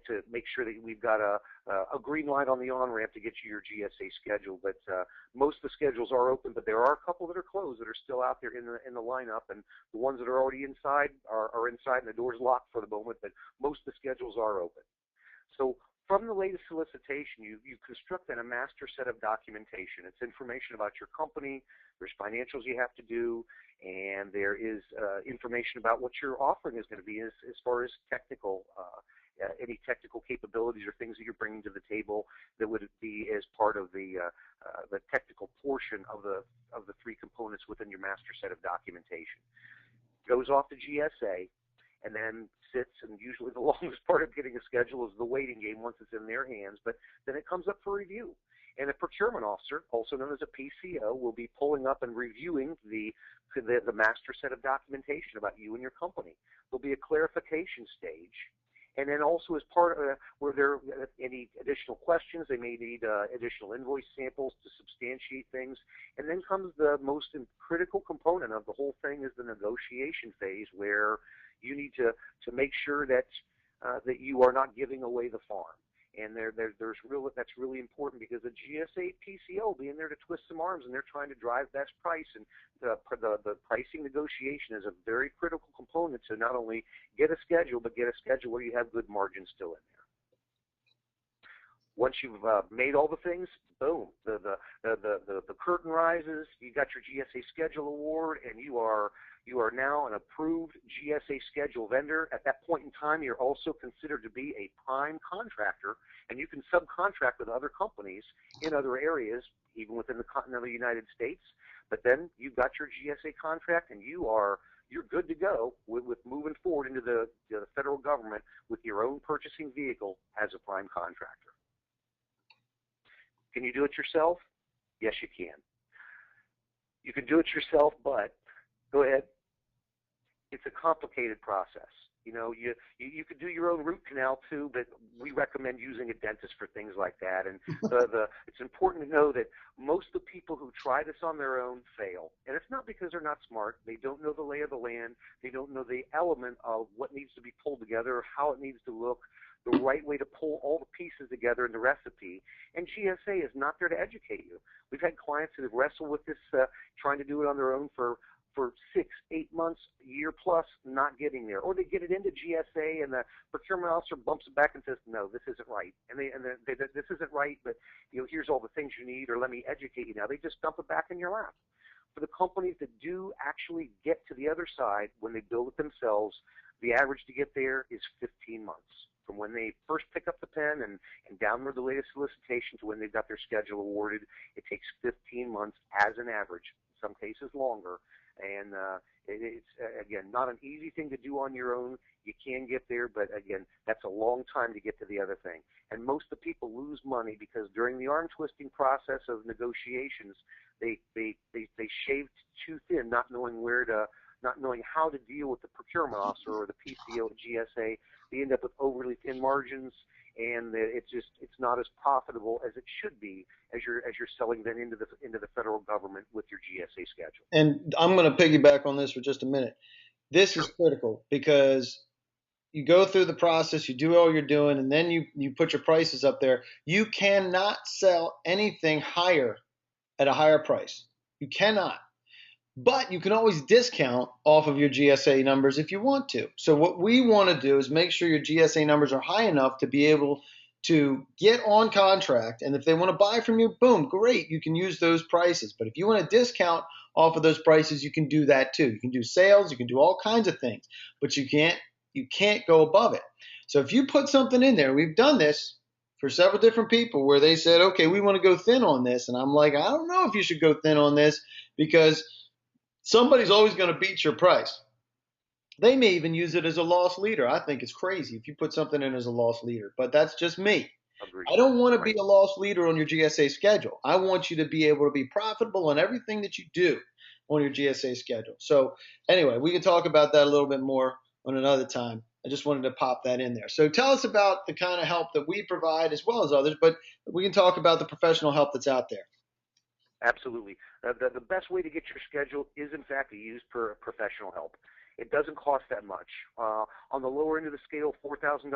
to make sure that we've got a green light on the on-ramp to get you your GSA schedule. But most of the schedules are open, but there are a couple that are closed that are still out there in the lineup. And the ones that are already inside are inside and the door's locked for the moment, but most of the schedules are open. So from the latest solicitation, you construct a master set of documentation. It's information about your company, there's financials you have to do, and there is information about what your offering is going to be as far as technical, any technical capabilities or things that you're bringing to the table that would be as part of the technical portion of the three components within your master set of documentation. Goes off to GSA, and then sits, and usually the longest part of getting a schedule is the waiting game once it's in their hands, but then it comes up for review. And a procurement officer, also known as a PCO, will be pulling up and reviewing the master set of documentation about you and your company. There'll be a clarification stage, And then also as part of where there are any additional questions, they may need additional invoice samples to substantiate things. And then comes the most critical component of the whole thing is the negotiation phase, where you need to make sure that that you are not giving away the farm. And that's really important, because the GSA PCO being there to twist some arms, and they're trying to drive best price, and the pricing negotiation is a very critical component to not only get a schedule, but get a schedule where you have good margins still in there. Once you've made all the things, boom, the curtain rises. You got your GSA schedule award, and you are now an approved GSA schedule vendor. At that point in time, you're also considered to be a prime contractor, and you can subcontract with other companies in other areas, even within the continental United States. But then you've got your GSA contract, and you're good to go with moving forward into the federal government with your own purchasing vehicle as a prime contractor. Can you do it yourself? Yes, you can. You can do it yourself, but go ahead. It's a complicated process. You know, you could do your own root canal too, but we recommend using a dentist for things like that. And it's important to know that most of the people who try this on their own fail. And it's not because they're not smart. They don't know the lay of the land. They don't know the element of what needs to be pulled together, or how it needs to look, the right way to pull all the pieces together in the recipe. And GSA is not there to educate you. We've had clients that have wrestled with this, trying to do it on their own for 6, 8 months, a year plus, not getting there. Or they get it into GSA, and the procurement officer bumps it back and says, no, this isn't right. And they this isn't right, but here's all the things you need, or let me educate you now. They just dump it back in your lap. For the companies that do actually get to the other side, when they build it themselves, the average to get there is 15 months. From when they first pick up the pen and download the latest solicitation to when they've got their schedule awarded, it takes 15 months as an average, in some cases longer. And it's, again, not an easy thing to do on your own. You can get there, but, again, that's a long time to get to the other thing. And most of the people lose money because during the arm-twisting process of negotiations, they shaved too thin, not knowing how to deal with the procurement officer or the PCO at GSA. They end up with overly thin margins, and it's not as profitable as it should be as you're selling then into the federal government with your GSA schedule. And I'm going to piggyback on this for just a minute. This is critical, because you go through the process, you do all you're doing, and then you put your prices up there. You cannot sell anything higher at a higher price. You cannot. But you can always discount off of your GSA numbers if you want to. So what we want to do is make sure your GSA numbers are high enough to be able to get on contract. And if they want to buy from you, boom, great, you can use those prices. But if you want to discount off of those prices, you can do that too. You can do sales, you can do all kinds of things, but you can't go above it. So if you put something in there, we've done this for several different people where they said, okay, we want to go thin on this. And I'm like, I don't know if you should go thin on this, because somebody's always going to beat your price. They may even use it as a loss leader. I think it's crazy if you put something in as a loss leader, but that's just me. Agreed. I don't want to be a loss leader on your GSA schedule. I want you to be able to be profitable on everything that you do on your GSA schedule. So anyway, we can talk about that a little bit more on another time. I just wanted to pop that in there. So tell us about the kind of help that we provide as well as others, but we can talk about the professional help that's out there. Absolutely. The best way to get your schedule is, in fact, to use professional help. It doesn't cost that much. On the lower end of the scale, $4,000,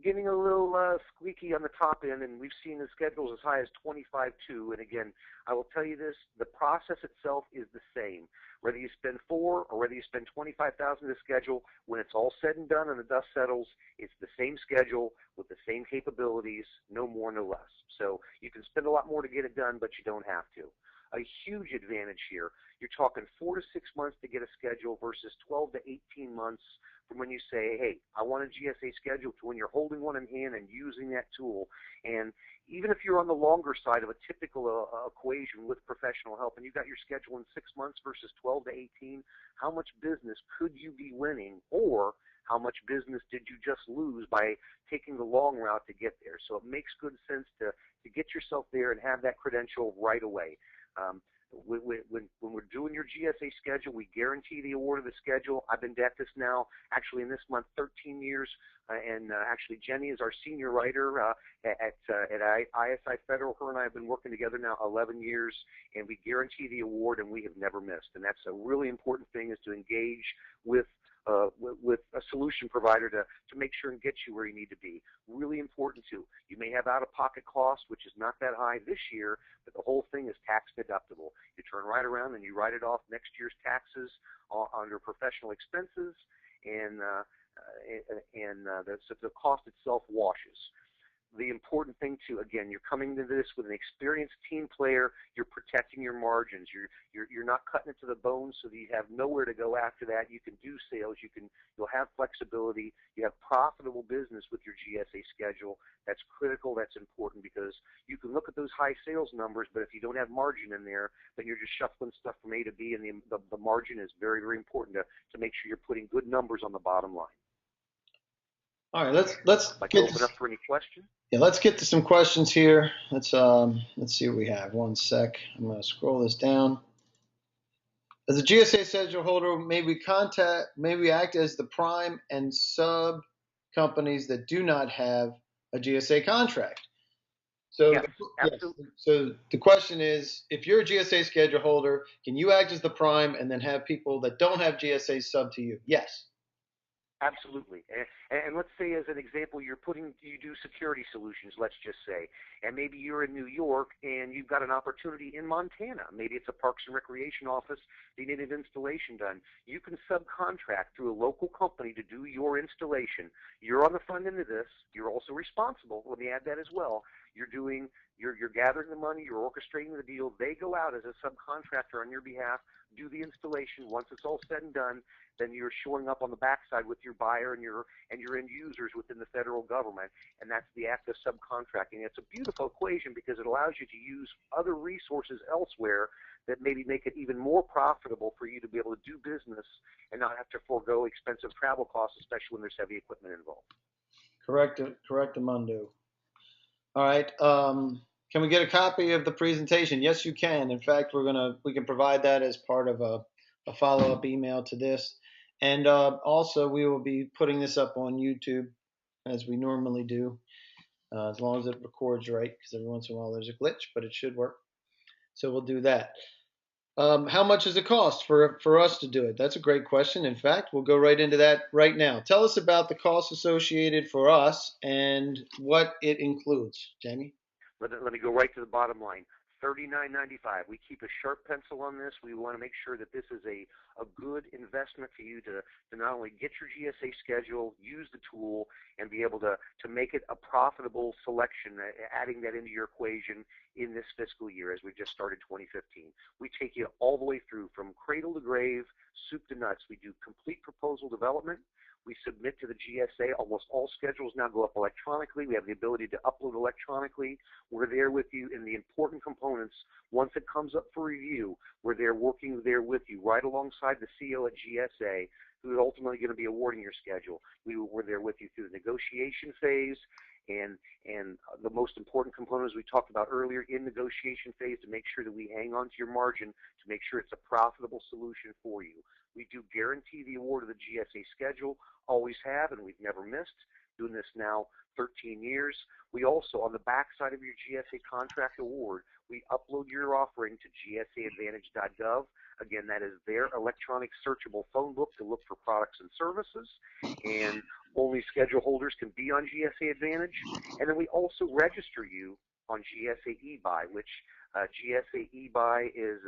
getting a little squeaky on the top end, and we've seen the schedules as high as $25,200. And again, I will tell you this: the process itself is the same. Whether you spend $4,000 or whether you spend $25,000 to schedule, when it's all said and done and the dust settles, it's the same schedule with the same capabilities, no more, no less. So you can spend a lot more to get it done, but you don't have to. A huge advantage here. You're talking 4 to 6 months to get a schedule versus 12 to 18 months from when you say, hey, I want a GSA schedule, to when you're holding one in hand and using that tool. And even if you're on the longer side of a typical equation with professional help, and you got your schedule in 6 months versus 12 to 18, how much business could you be winning, or how much business did you just lose by taking the long route to get there? So it makes good sense to get yourself there and have that credential right away. When we're doing your GSA schedule, we guarantee the award of the schedule. I've been at this now, actually in this month, 13 years, and actually Jenny is our senior writer at isiFederal. Her and I have been working together now 11 years, and we guarantee the award, and we have never missed. And that's a really important thing, is to engage with a solution provider to make sure and get you where you need to be. Really important too. You may have out-of-pocket costs, which is not that high this year, but the whole thing is tax deductible. You turn right around and you write it off next year's taxes under professional expenses, and the cost itself washes. The important thing too, again, you're coming to this with an experienced team player. You're protecting your margins. You're not cutting it to the bone, so that you have nowhere to go after that. You can do sales. You'll have flexibility. You have profitable business with your GSA schedule. That's critical. That's important, because you can look at those high sales numbers, but if you don't have margin in there, then you're just shuffling stuff from A to B, and the margin is very, very important to make sure you're putting good numbers on the bottom line. All right, let's I'd like to open up for any questions. Yeah, let's get to some questions here. Let's see what we have. One sec. I'm going to scroll this down. As a GSA schedule holder, may we act as the prime and sub companies that do not have a GSA contract? So, yes, absolutely. Yes. So the question is, if you're a GSA schedule holder, can you act as the prime and then have people that don't have GSA sub to you? Yes. Absolutely. And let's say, as an example, you do security solutions, let's just say, and maybe you're in New York and you've got an opportunity in Montana. Maybe it's a Parks and Recreation office. They need an installation done. You can subcontract through a local company to do your installation. You're on the front end of this. You're also responsible. Let me add that as well. You're gathering the money. You're orchestrating the deal. They go out as a subcontractor on your behalf, do the installation. Once it's all said and done, then you're showing up on the backside with your buyer and your end users within the federal government, and that's the act of subcontracting. It's a beautiful equation, because it allows you to use other resources elsewhere that maybe make it even more profitable for you to be able to do business and not have to forego expensive travel costs, especially when there's heavy equipment involved. Correct, Amundo. All right. Can we get a copy of the presentation? Yes, you can. In fact, we can provide that as part of a follow-up email to this. And also, we will be putting this up on YouTube, as we normally do, as long as it records right, because every once in a while there's a glitch, but it should work. So we'll do that. How much does it cost for us to do it? That's a great question. In fact, we'll go right into that right now. Tell us about the costs associated for us and what it includes, Jamie. Let me go right to the bottom line. $39.95. We keep a sharp pencil on this. We want to make sure that this is a good investment for you to not only get your GSA schedule, use the tool, and be able to make it a profitable selection, adding that into your equation in this fiscal year as we just started 2015. We take you all the way through from cradle to grave, soup to nuts. We do complete proposal development. We submit to the GSA. Almost all schedules now go up electronically. We have the ability to upload electronically. We're there with you in the important components. Once it comes up for review, we're there working there with you, right alongside the CO at GSA, who is ultimately going to be awarding your schedule. We're there with you through the negotiation phase, and the most important components we talked about earlier in negotiation phase, to make sure that we hang on to your margin, to make sure it's a profitable solution for you. We do guarantee the award of the GSA schedule, always have, and we've never missed. Doing this now 13 years. We also, on the backside of your GSA contract award, we upload your offering to gsaadvantage.gov. Again, that is their electronic searchable phone book to look for products and services, and only schedule holders can be on GSA Advantage. And then we also register you on GSA eBuy, which GSA eBuy is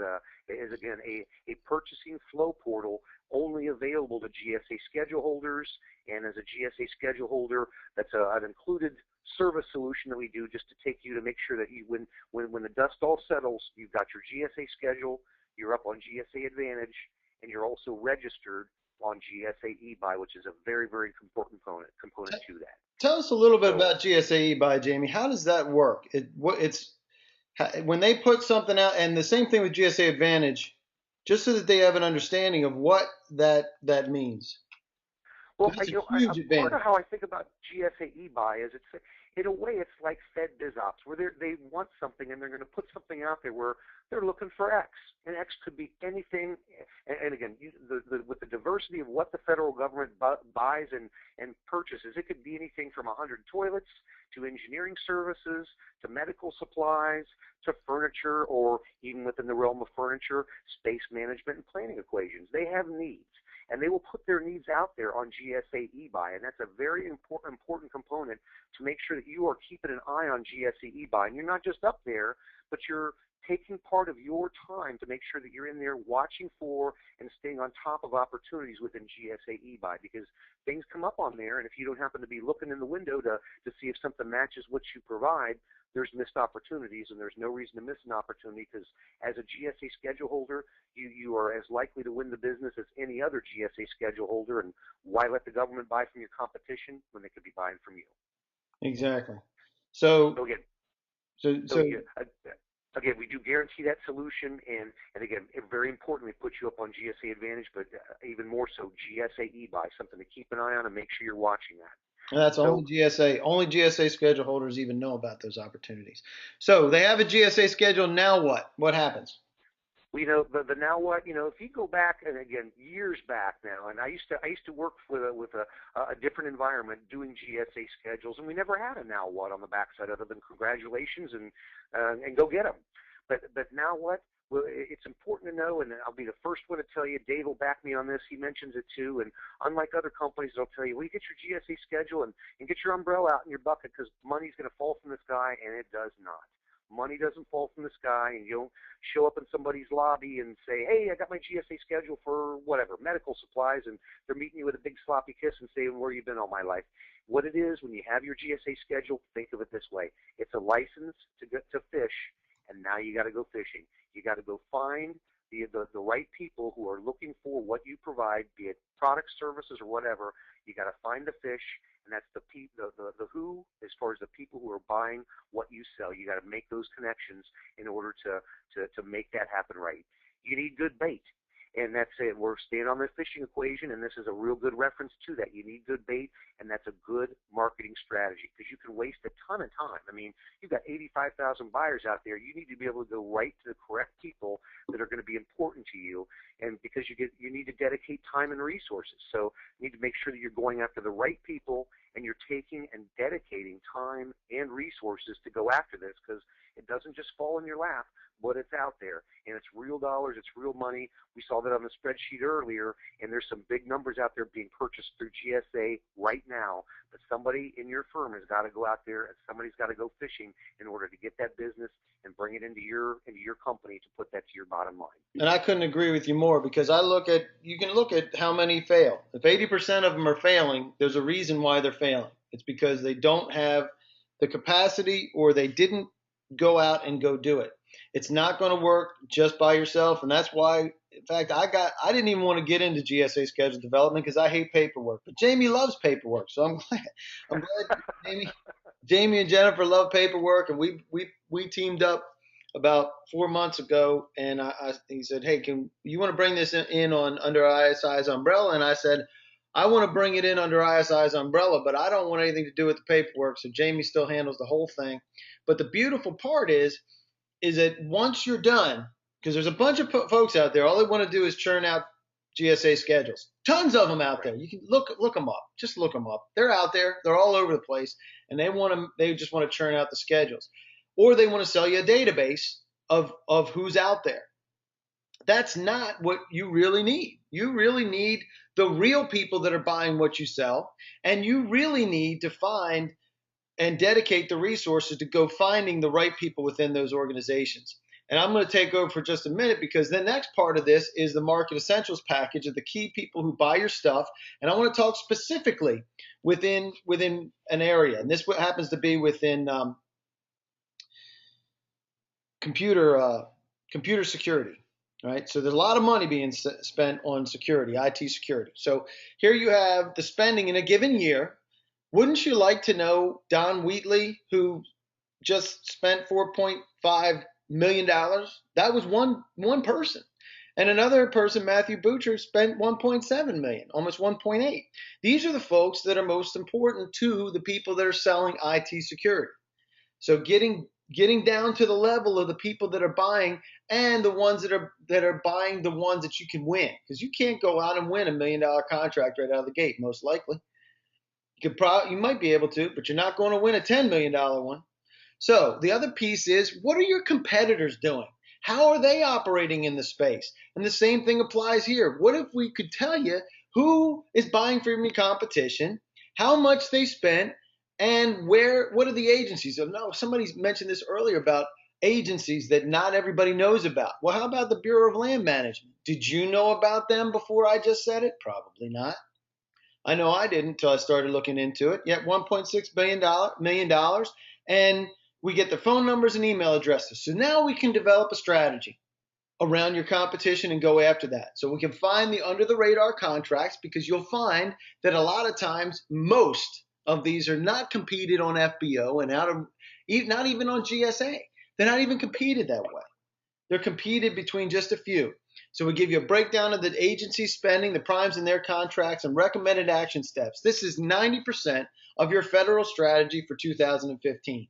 again a purchasing flow portal only available to GSA schedule holders. And as a GSA schedule holder, that's an included service solution that we do just to take you to make sure that you, when the dust all settles, you've got your GSA schedule, you're up on GSA Advantage, and you're also registered on GSA eBuy, which is a very, very important component to that. Tell us a little bit about GSA eBuy, Jamie. How does that work? When they put something out, and the same thing with GSA Advantage, just so that they have an understanding of what that means. Well, part of how I think about GSA eBuy is in a way, it's like Fed biz ops, where they want something and they're going to put something out there where they're looking for X, and X could be anything. And again, with the diversity of what the federal government buys and purchases, it could be anything from 100 toilets to engineering services to medical supplies to furniture, or even within the realm of furniture, space management and planning equations. They have needs, and they will put their needs out there on GSA eBuy, and that's a very important component to make sure that you are keeping an eye on GSA eBuy, and you're not just up there, but you're taking part of your time to make sure that you're in there watching for and staying on top of opportunities within GSA eBuy, because things come up on there, and if you don't happen to be looking in the window to see if something matches what you provide, there's missed opportunities, and there's no reason to miss an opportunity, because as a GSA schedule holder, you are as likely to win the business as any other GSA schedule holder, and why let the government buy from your competition when they could be buying from you? Exactly. So, So again, so yeah, again, we do guarantee that solution, and again, it very importantly put you up on GSA Advantage, but even more so GSA eBuy, something to keep an eye on and make sure you're watching that. and that's So, only GSA schedule holders even know about those opportunities. So they have a GSA schedule. Now what? What happens? the now what, if you go back, and again, years back now, and I used to work with a different environment doing GSA schedules, and we never had a now what on the backside other than congratulations and go get them. But now what? Well, it's important to know, and I'll be the first one to tell you. Dave will back me on this. He mentions it too. And unlike other companies, they'll tell you, well, you get your GSA schedule and get your umbrella out in your bucket, because money's going to fall from the sky, and it does not. Money doesn't fall from the sky, and you don't show up in somebody's lobby and say, hey, I got my GSA schedule for whatever, medical supplies, and they're meeting you with a big sloppy kiss and saying, where you been all my life? What it is, when you have your GSA schedule, think of it this way. It's a license to fish, and now you got to go fishing. You got to go find the right people who are looking for what you provide, be it products, services, or whatever. You got to find the fish, and that's the who, as far as the people who are buying what you sell. You got to make those connections in order to make that happen right. You need good bait. And that's it. We're staying on the fishing equation, and this is a real good reference to that. You need good bait, and that's a good marketing strategy, because you can waste a ton of time. I mean, you've got 85,000 buyers out there. You need to be able to go right to the correct people that are going to be important to you, and because you need to dedicate time and resources. So you need to make sure that you're going after the right people, and you're taking and dedicating time and resources to go after this, because it doesn't just fall in your lap, but it's out there, and it's real dollars, it's real money. We saw that on the spreadsheet earlier, and there's some big numbers out there being purchased through GSA right now, but somebody in your firm has got to go out there, and somebody's got to go fishing in order to get that business and bring it into your company to put that to your bottom line. And I couldn't agree with you more, because you can look at how many fail. If 80% of them are failing, there's a reason why they're failing. It's because they don't have the capacity, or they didn't go out and go do it. It's not going to work just by yourself, and that's why, in fact, I didn't even want to get into GSA schedule development, because I hate paperwork. But Jamie loves paperwork, so I'm glad Jamie and Jennifer love paperwork, and we teamed up about 4 months ago, and he said, hey, you want to bring this in under ISI's umbrella? And I said, I want to bring it in under ISI's umbrella, but I don't want anything to do with the paperwork. So Jamie still handles the whole thing. But the beautiful part is that once you're done, because there's a bunch of folks out there, all they want to do is churn out GSA schedules. Tons of them out there. You can look them up. Just look them up. They're out there. They're all over the place, and they just want to churn out the schedules, or they want to sell you a database of who's out there. That's not what you really need. You really need the real people that are buying what you sell, and you really need to find and dedicate the resources to go finding the right people within those organizations. And I'm going to take over for just a minute, because the next part of this is the Market Essentials package of the key people who buy your stuff. And I want to talk specifically within an area. And this happens to be within computer security, right? So there's a lot of money being spent on security, IT security. So here you have the spending in a given year. Wouldn't you like to know Don Wheatley, who just spent $4.5 million? That was one person. And another person, Matthew Butcher, spent 1.7 million, almost 1.8. These are the folks that are most important to the people that are selling IT security. So getting down to the level of the people that are buying and the ones that are buying the ones that you can win, because you can't go out and win $1 million contract right out of the gate, most likely. You might be able to, but you're not going to win a $10 million one. So the other piece is, what are your competitors doing? How are they operating in the space? And the same thing applies here. What if we could tell you who is buying from your competition, how much they spent, and what are the agencies? So no, somebody mentioned this earlier about agencies that not everybody knows about. Well, how about the Bureau of Land Management? Did you know about them before I just said it? Probably not. I know I didn't until I started looking into it. Yet $1.6 million, and we get the phone numbers and email addresses. So now we can develop a strategy around your competition and go after that. So we can find the under the radar contracts, because you'll find that a lot of times most of these are not competed on FBO and not even on GSA. They're not even competed that way. They're competed between just a few. So we give you a breakdown of the agency spending, the primes in their contracts, and recommended action steps. This is 90% of your federal strategy for 2015.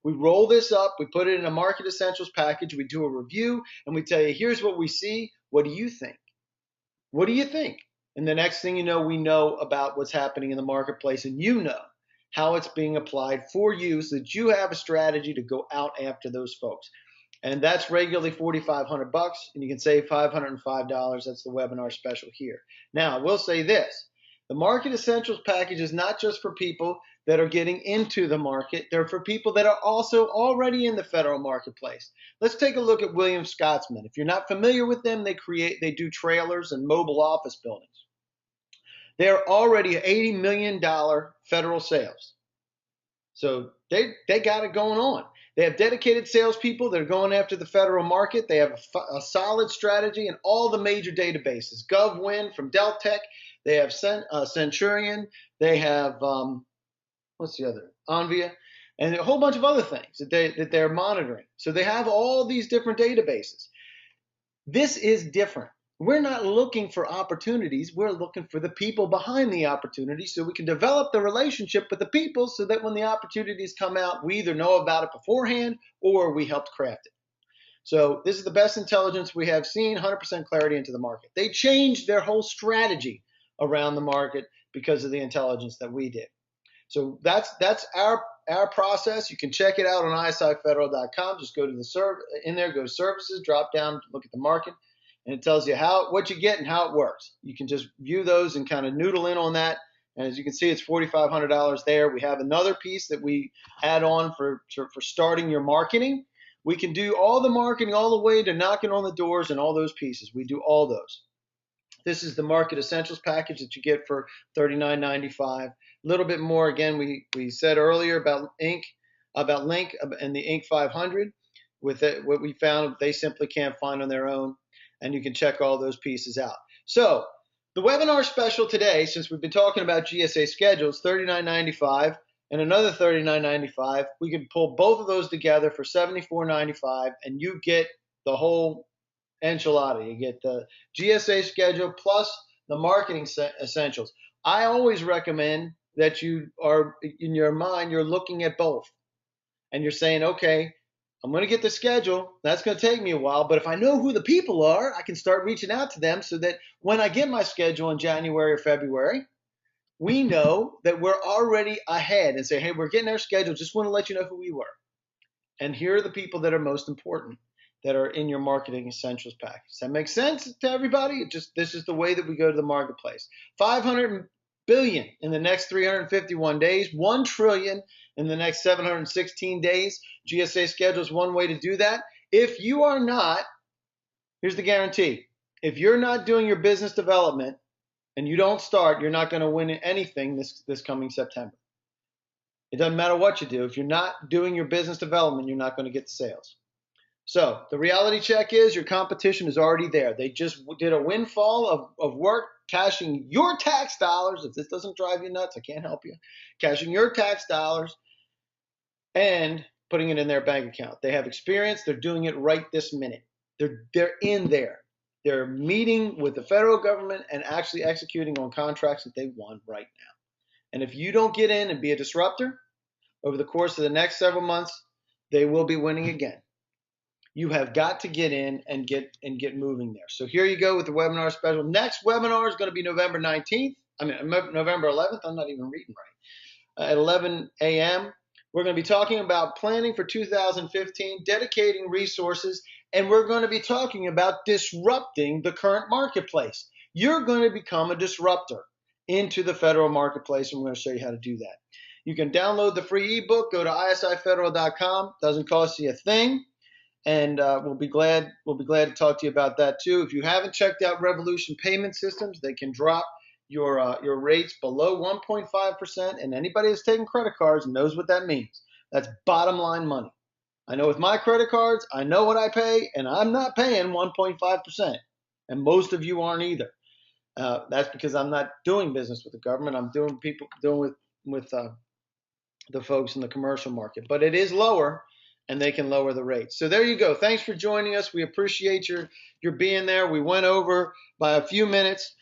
We roll this up, we put it in a market essentials package, we do a review, and we tell you, here's what we see. What do you think? What do you think? And the next thing you know, we know about what's happening in the marketplace, and you know how it's being applied for you, so that you have a strategy to go out after those folks. And that's regularly $4,500, and you can save $505. That's the webinar special here. Now, I will say this. The Market Essentials package is not just for people that are getting into the market. They're for people that are also already in the federal marketplace. Let's take a look at William Scotsman. If you're not familiar with them, they do trailers and mobile office buildings. They're already $80 million federal sales. So they got it going on. They have dedicated salespeople that are going after the federal market. They have a solid strategy in all the major databases. GovWin from Deltek. They have Centurion. They have, what's the other? Onvia. And a whole bunch of other things that they're monitoring. So they have all these different databases. This is different. We're not looking for opportunities. We're looking for the people behind the opportunities, so we can develop the relationship with the people, so that when the opportunities come out, we either know about it beforehand or we helped craft it. So this is the best intelligence we have seen, 100% clarity into the market. They changed their whole strategy around the market because of the intelligence that we did. So that's our process. You can check it out on isiFederal.com. Just go to go to services, drop down, look at the market, and it tells you what you get and how it works. You can just view those and kind of noodle in on that. And as you can see, it's $4,500 there. We have another piece that we add on for starting your marketing. We can do all the marketing all the way to knocking on the doors and all those pieces. We do all those. This is the Market Essentials package that you get for $39.95. A little bit more, again, we said earlier about Link and the Inc. 500. With it, what we found, they simply can't find on their own, and you can check all those pieces out. So the webinar special today, since we've been talking about GSA schedules, $39.95 and another $39.95. We can pull both of those together for $74.95, and you get the whole enchilada. You get the GSA schedule plus the marketing essentials. I always recommend that you are, in your mind, you're looking at both, and you're saying, okay, I'm going to get the schedule. That's going to take me a while, but if I know who the people are, I can start reaching out to them, so that when I get my schedule in January or February, we know that we're already ahead and say, hey, we're getting our schedule. Just want to let you know who we were. And here are the people that are most important that are in your marketing essentials package. Does that make sense to everybody? This is the way that we go to the marketplace. $500 billion in the next 351 days, $1 trillion in the next 716 days. GSA schedule is one way to do that. If you are not, here's the guarantee. If you're not doing your business development and you don't start, you're not going to win anything this coming September. It doesn't matter what you do. If you're not doing your business development, you're not going to get the sales. So the reality check is your competition is already there. They just did a windfall of work, cashing your tax dollars. If this doesn't drive you nuts, I can't help you. Cashing your tax dollars and putting it in their bank account. They have experience. They're doing it right this minute. They're in there. They're meeting with the federal government and actually executing on contracts that they won right now. And if you don't get in and be a disruptor over the course of the next several months, they will be winning again. You have got to get in and get moving there. So here you go with the webinar special. Next webinar is going to be November 19th. November 11th. I'm not even reading right. At 11 a.m. We're going to be talking about planning for 2015, dedicating resources, and we're going to be talking about disrupting the current marketplace. You're going to become a disruptor into the federal marketplace, and we're going to show you how to do that. You can download the free ebook. Go to isiFederal.com. Doesn't cost you a thing. And we'll be glad to talk to you about that too. If you haven't checked out Revolution Payment Systems, they can drop your rates below 1.5%. And anybody that's taking credit cards knows what that means. That's bottom line money. I know with my credit cards, I know what I pay, and I'm not paying 1.5%. And most of you aren't either. That's because I'm not doing business with the government. I'm doing with the folks in the commercial market. But it is lower, and they can lower the rates. So there you go. Thanks for joining us. We appreciate your being there. We went over by a few minutes.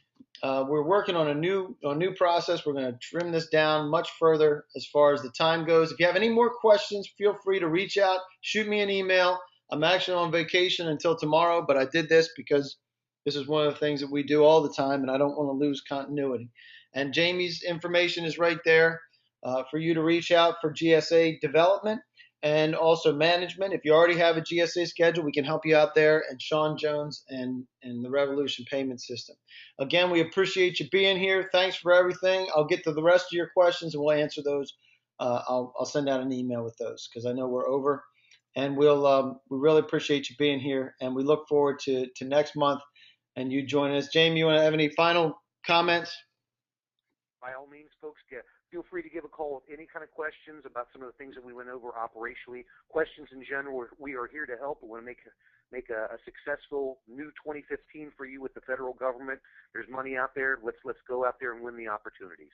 We're working on a new process. We're going to trim this down much further as far as the time goes. If you have any more questions, feel free to reach out. Shoot me an email. I'm actually on vacation until tomorrow, but I did this because this is one of the things that we do all the time, and I don't want to lose continuity. And Jamie's information is right there for you to reach out for GSA development and also management. If you already have a GSA schedule, we can help you out there, and Sean Jones and the Revolution Payment System. Again, we appreciate you being here. Thanks for everything. I'll get to the rest of your questions and we'll answer those. I'll send out an email with those because I know we're over. And we really appreciate you being here, and we look forward to next month and you joining us. Jamie, you want to have any final comments? By all means, folks, feel free to give a call with any kind of questions about some of the things that we went over operationally. Questions in general, we are here to help. We want to make a successful new 2015 for you with the federal government. There's money out there. Let's go out there and win the opportunities.